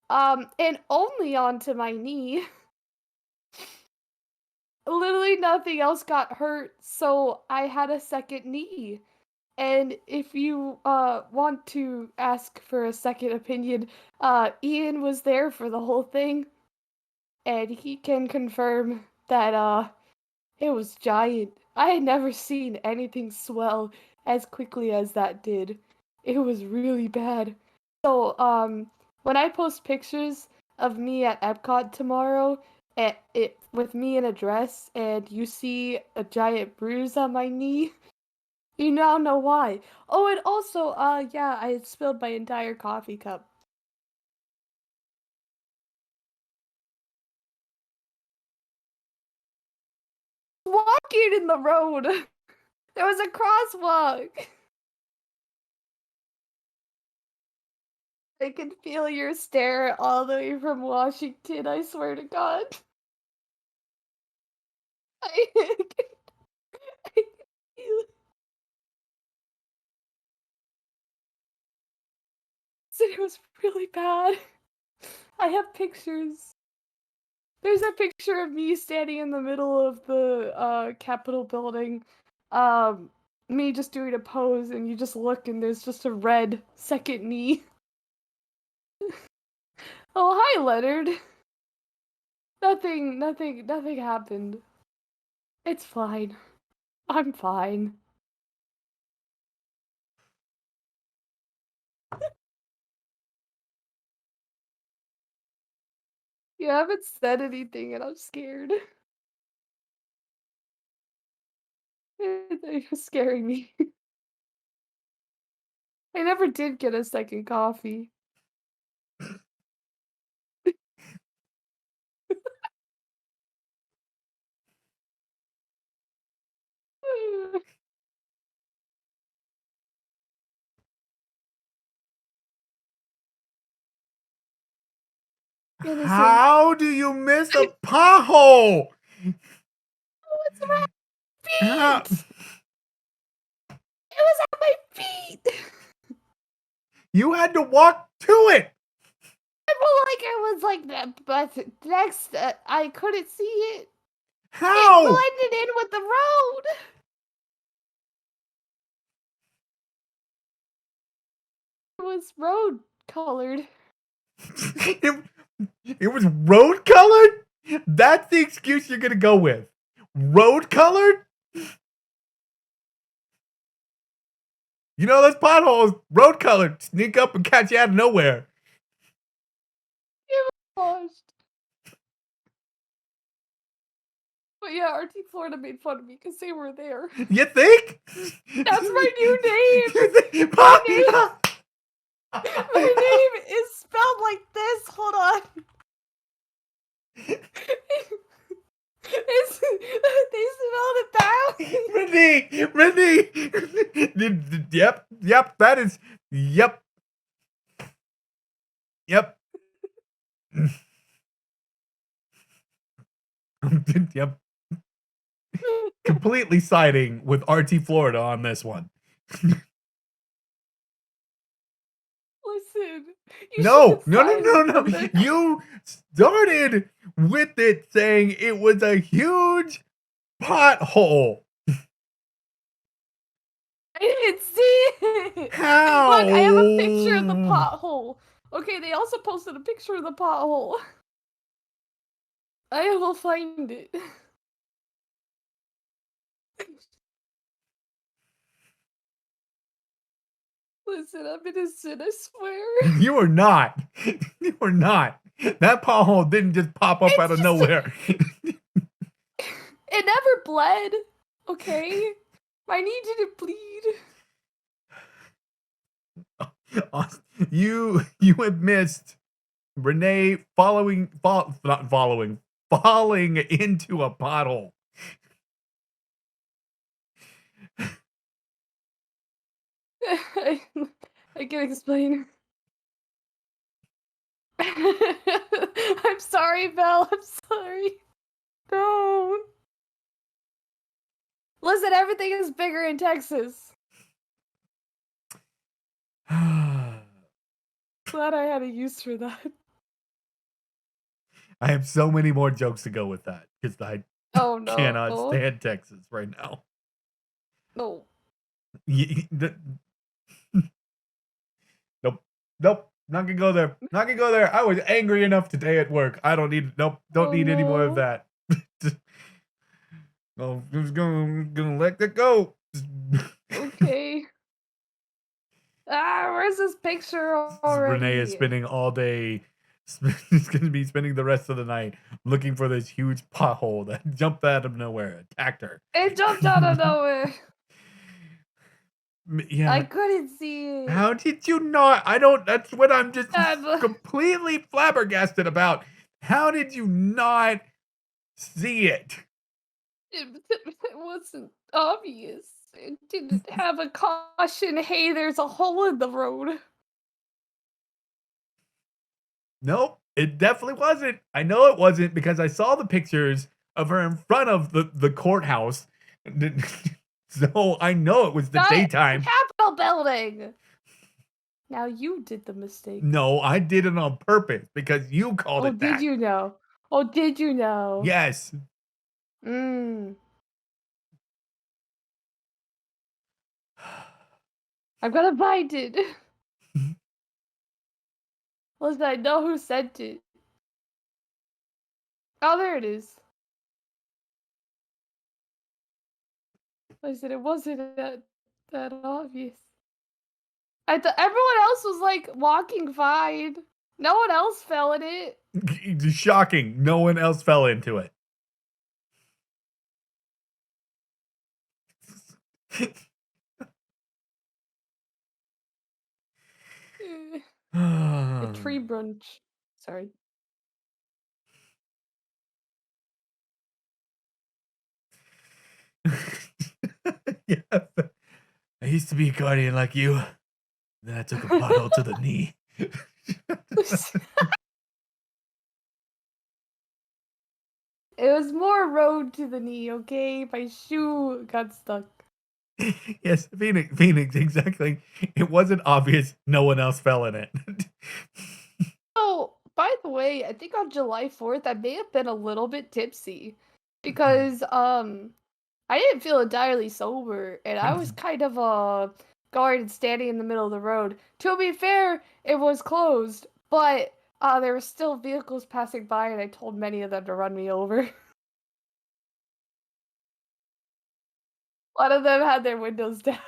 And only onto my knee. Literally nothing else got hurt, so I had a second knee. And if you want to ask for a second opinion, Ian was there for the whole thing, and he can confirm that it was giant. I had never seen anything swell as quickly as that did. It was really bad. So, when I post pictures of me at Epcot tomorrow, it with me in a dress, and you see a giant bruise on my knee, you now know why. Oh, and also, yeah, I had spilled my entire coffee cup. Walking in the road. There was a crosswalk. I can feel your stare all the way from Washington, I swear to God. I I can feel it was really bad. I have pictures. There's a picture of me standing in the middle of the Capitol building. Um, Me just doing a pose, and you just look, and there's just a red second knee. Oh, hi, Leonard. Nothing happened. It's fine. I'm fine. You haven't said anything, and I'm scared. You're scaring me. I never did get a second coffee. Innocent. How do you miss a pothole? What's my How- feet? It was at my feet. You had to walk to it. I felt like it was like that, but next I couldn't see it. It How? blended in with the road. It was road colored. it, it was road colored? That's the excuse you're gonna go with. Road colored? You know those potholes, road colored, sneak up and catch you out of nowhere. It was washed. But yeah, RT Florida made fun of me because they were there. You think? That's my new name. You think? My name is spelled like this. Hold on. They spelled it that way. Renee. Yep, that is, yep. Yep. Completely siding with RT Florida on this one. Listen, You should No, have no, no, no, silenced them no. then. You started with it saying it was a huge pothole. I didn't see it. Look, I have a picture of the How? pothole. Okay, they also posted a picture of the pothole. I will find it. Listen, I'm innocent, I swear. You are not. You are not. That pothole didn't just pop up out It's of just a, nowhere. it never bled. Okay? I need you to bleed. You have missed Renee not following, falling into a pothole. I, I can explain. I'm sorry, Belle. I'm sorry. No. Listen, everything is bigger in Texas. Glad I had a use for that. I have so many more jokes to go with that because I Oh cannot no. stand Texas right now. No. Nope. Nope. Not gonna go there. Not gonna go there. I was angry enough today at work. I don't need nope. Don't Oh need any more of no. that. I'm just gonna let that go. Okay. Ah, where's this picture Renee is already? spending all day. He's gonna be spending the rest of the night looking for this huge pothole that jumped out of nowhere, attacked her. It jumped out of nowhere. I Yeah. couldn't see it. How did you not? I don't. That's what I'm just Um, completely flabbergasted about. How did you not see it? it wasn't obvious. It didn't have a caution. Hey, there's a hole in the road. Nope, it definitely wasn't. I know it wasn't because I saw the pictures of her in front of the courthouse. So I know it was the Not at the daytime. Capitol building. Now you did the mistake. No, I did it on purpose because you called Oh, it did that. you know? Oh, did you know? Yes. Mm. I'm gonna find it. Listen, I know who sent it. Oh, there it is. I said it wasn't that obvious. I thought everyone else was like walking fine. No one else fell in it. Shocking. No one else fell into it. Eh, a tree brunch. Sorry. Yeah. I used to be a guardian like you. Then I took a pothole to the knee. It was more road to the knee, okay? My shoe got stuck. Yes, Phoenix, exactly. It wasn't obvious. No one else fell in it. Oh, by the way, I think on July 4th, I may have been a little bit tipsy because I didn't feel entirely sober and I was kind of guard standing in the middle of the road. To be fair, it was closed, but there were still vehicles passing by and I told many of them to run me over. One of them had their windows down.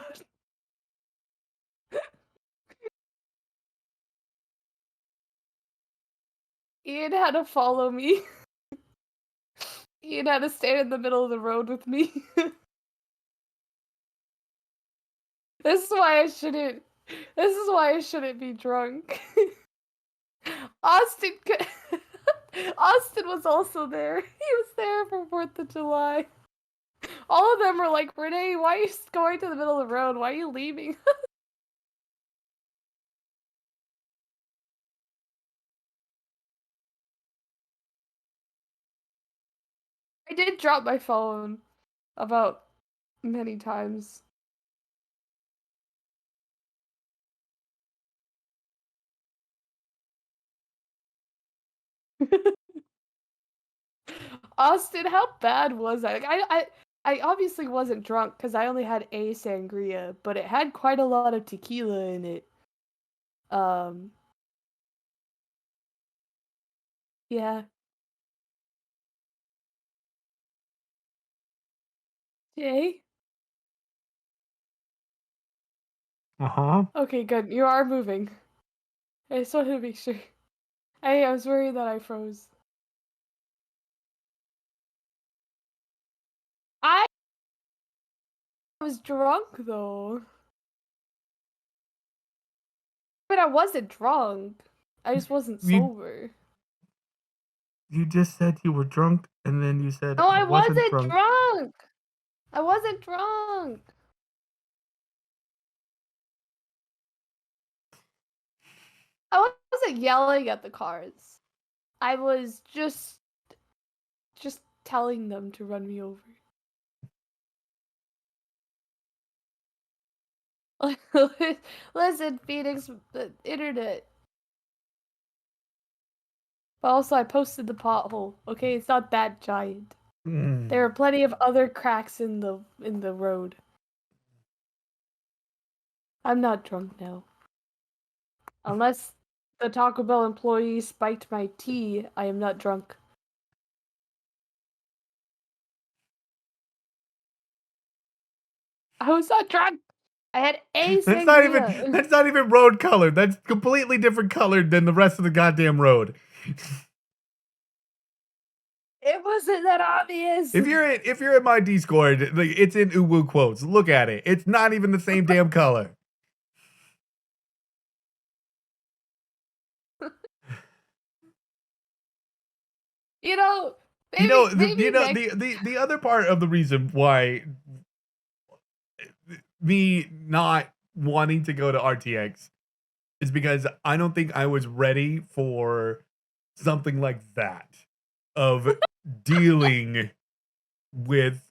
Ian had to follow me. Ian had to stand in the middle of the road with me. This is why I shouldn't. This is why I shouldn't be drunk. Austin, Austin was also there. He was there for 4th of July. All of them were like, Renee, why are you going to the middle of the road? Why are you leaving? I did drop my phone about many times. Austin, how bad was that? Like, I obviously wasn't drunk because I only had a sangria, but it had quite a lot of tequila in it. Um, yeah. Jay? Uh-huh. Okay, good. You are moving. I just wanted to make sure. I was worried that I froze. I was drunk though. But I wasn't drunk. I just wasn't You sober. you just said you were drunk, and then you said No, I I wasn't wasn't drunk. drunk. I wasn't drunk. I wasn't yelling at the cars. I was just telling them to run me over. Listen, Phoenix, the internet. But also, I posted the pothole. Okay, it's not that giant. There are Mm. plenty of other cracks in the road. I'm not drunk now. Unless the Taco Bell employee spiked my tea, I am not drunk. I was not drunk. I had a sangria. That's not even road colored. That's completely different colored than the rest of the goddamn road. It wasn't that obvious. If you're in my Discord, like it's in UWU quotes. Look at it. It's not even the same damn color. You know, You know, maybe next. the other part of the reason why me not wanting to go to RTX is because I don't think I was ready for something like that of dealing with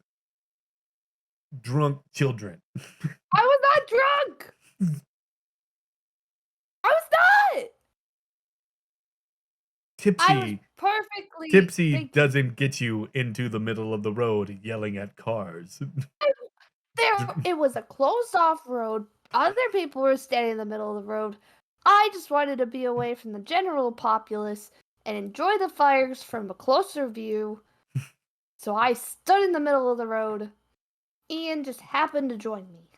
drunk children. I was not drunk. I was not. I was Tipsy perfectly Tipsy thinking. doesn't get you into the middle of the road yelling at cars. It was a closed off road. Other people were standing in the middle of the road. I just wanted to be away from the general populace and enjoy the fires from a closer view. So I stood in the middle of the road. Ian just happened to join me.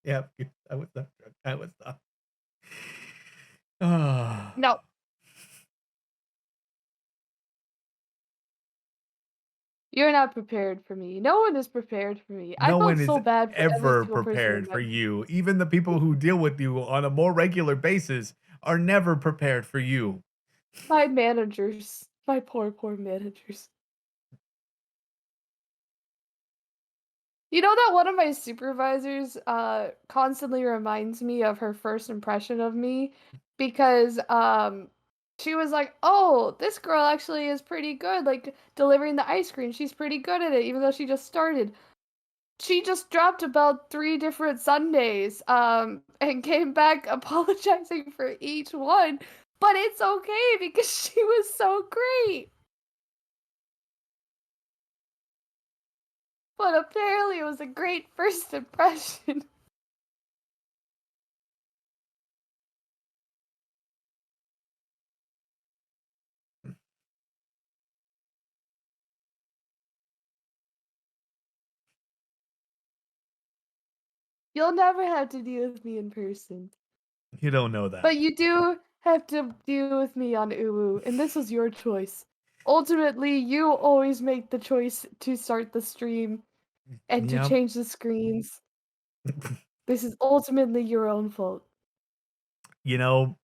Yeah, I was not drunk. I was not. Ah, No, you're not prepared for me. No one is prepared for me. I no felt one so is bad for every ever single person who prepared for met me. you. Even the people who deal with you on a more regular basis are never prepared for you. My managers. My poor managers. You know that one of my supervisors constantly reminds me of her first impression of me because she was like, "Oh, this girl actually is pretty good like delivering the ice cream. She's pretty good at it even though she just started." She just dropped about 3 different Sundays and came back apologizing for each one, but it's okay because she was so great. But apparently it was a great first impression. You'll never have to deal with me in person. You don't know that. But you do have to deal with me on UWU, and this was your choice. Ultimately, you always make the choice to start the stream and to Yep. change the screens. This is ultimately your own fault. You know,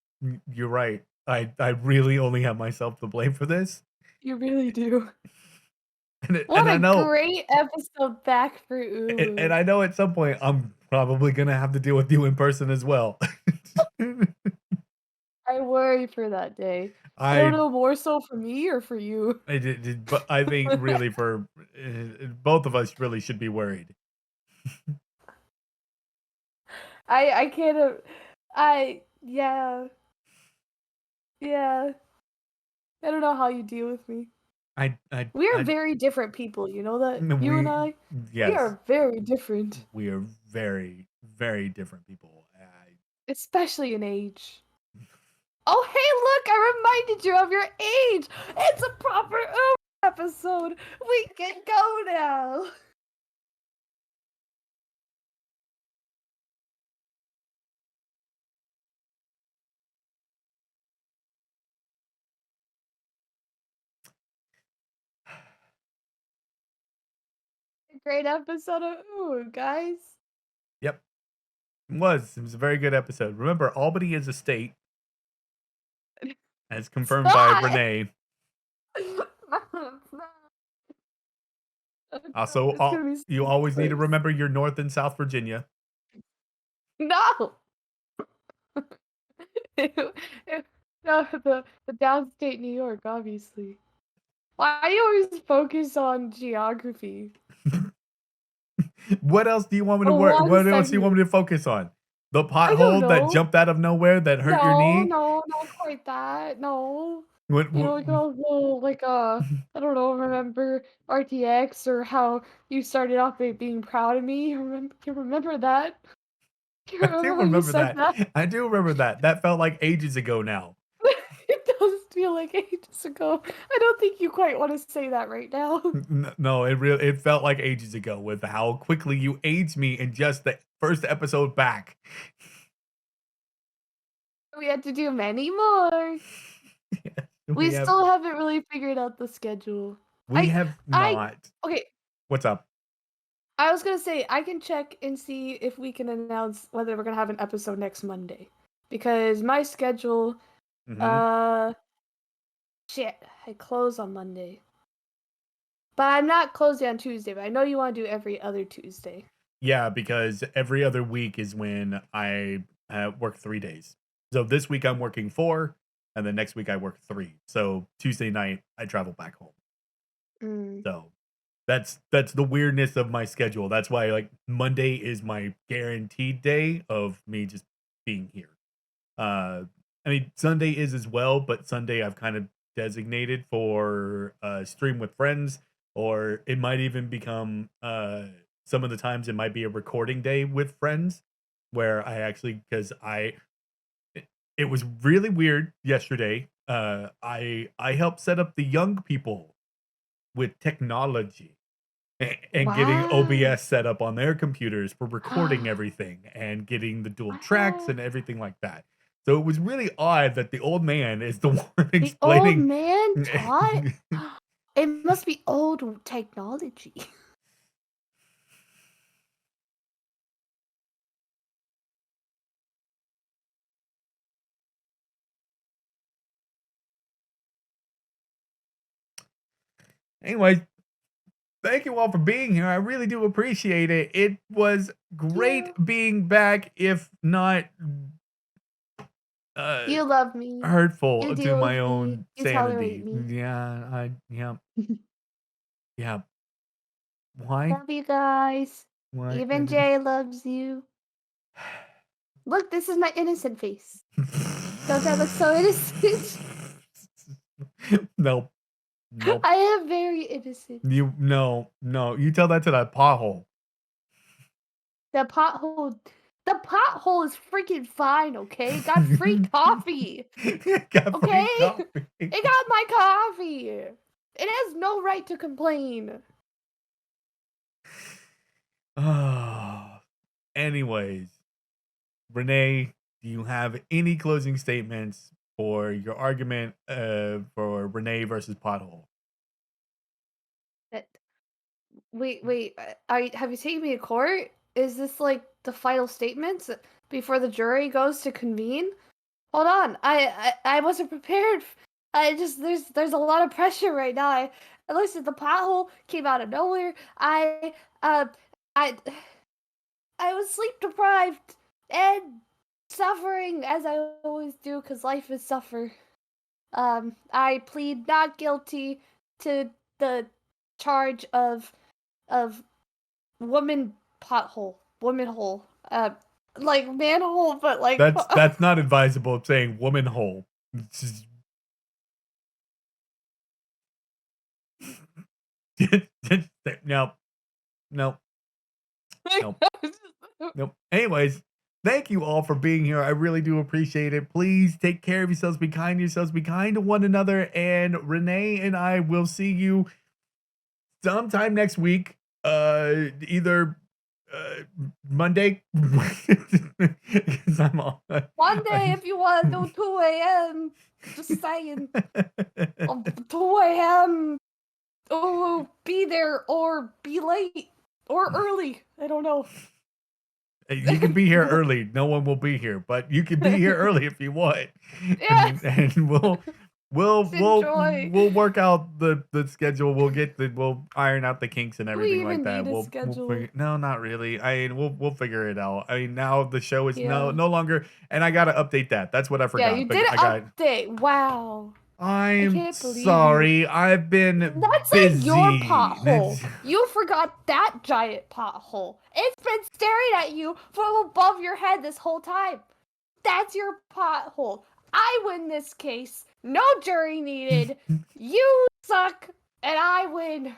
you're right. I really only have myself to blame for this. You really do. And What I a know great episode back for and UWU. I know at some point I'm probably gonna have to deal with you in person as well. I worry for that day. I don't I know, more so for me or for you. I did, but I think really for both of us really should be worried. I can't. Yeah, yeah. I don't know how you deal with me. We are I very different people. You know that. You and we we yes, are very different, we are very, very different people. especially in age. Oh, hey, look! I reminded you of your age. It's a proper episode. We can go now. Great episode of Ooh, guys. Yep, it was a very good episode. Remember, Albany is a state, as It's confirmed by not. Renee. It's not. Oh, God, Also, it's gonna be you so always need to worse. remember you're North and South Virginia. No. No, the downstate New York, obviously. Why do you always focus on geography? What else do you want me to The work? one What else do you want segment. me to focus on? The I don't pothole that know. jumped out of nowhere that hurt your No, knee? no, not quite that. No. What, You know, what, like like I don't know, remember RTX or how you started off by being proud of me? You remember that? You I do remember how you remember said that. that? I do remember that. That felt like ages ago now. It does feel like ages ago. I don't think you quite want to say that right now. No, it felt like ages ago with how quickly you aged me in just the first episode back. We had to do many more. Yes, We still haven't really figured out the schedule. we I have I not. okay, What's up? I was gonna say I can check and see if we can announce whether we're gonna have an episode next Monday. Because my schedule, Hmm. uh shit, I close on Monday. But I'm not closing on Tuesday, but I know you want to do every other Tuesday. Yeah, because every other week is when I work 3 days. So this week I'm working four, and then next week I work three. So Tuesday night I travel back home. Mm. So that's the weirdness of my schedule. That's why like Monday is my guaranteed day of me just being here. I mean Sunday is as well, but Sunday I've kind of designated for stream with friends, or it might even become some of the times it might be a recording day with friends where I actually because it was really weird yesterday. I helped set up the young people with technology and getting Wow. OBS set up on their computers for recording everything and getting the dual tracks Wow. and everything like that. So it was really odd that the old man is the one The old explaining. man taught? It must be old technology. Anyway, thank you all for being here. I really do appreciate it. It was great You being back, if not uh you love me. You hurtful to deal my with me. own You tolerate sanity. me. Yeah, yeah. Why? Love you guys. Why? Even Jay loves you. Look, this is my innocent face. Don't I look so innocent? Nope. Nope. I am very innocent. No. You tell that to that pothole. The pothole the pothole is freaking fine, okay? Got free coffee. Got Okay? free coffee. It got my coffee. It has no right to complain. Oh. Anyways, Renee, do you have any closing statements for your argument for Renee versus pothole? Uh, wait. Have you taken me to court? Is this like the final statements before the jury goes to convene? Hold on. I wasn't prepared. I just there's a lot of pressure right now. Listen, the pothole came out of nowhere. Uh I I was sleep deprived and suffering as I always do because life is suffer. I plead not guilty to the charge of woman pothole, woman hole. like manhole, but like That's not advisable. It's saying woman hole. No, no, no, nope. Anyways, thank you all for being here. I really do appreciate it. Please take care of yourselves. Be kind to yourselves. Be kind to one another. And Renee and I will see you sometime next week. Either Monday. Because I'm all. one day if you want to do 2 a.m. Just saying. 2 a.m. Oh, be there or be late or early. I don't know. You can be here early. No one will be here, but you can be here early if you want. Yes. And Enjoy. we'll work out the schedule. We'll iron out the kinks and Do we everything like even that. need a We'll schedule? figure, no, not really. I mean, we'll figure it out. I mean, now the show is Yeah. no longer, and I gotta update that. That's what I Yeah, forgot. you But did I got. update. Wow. I'm can't believe you. sorry. I've been That's busy. like your pothole. You forgot that giant pothole. It's been staring at you from above your head this whole time. That's your pothole. I win this case. No jury needed. You suck, and I win.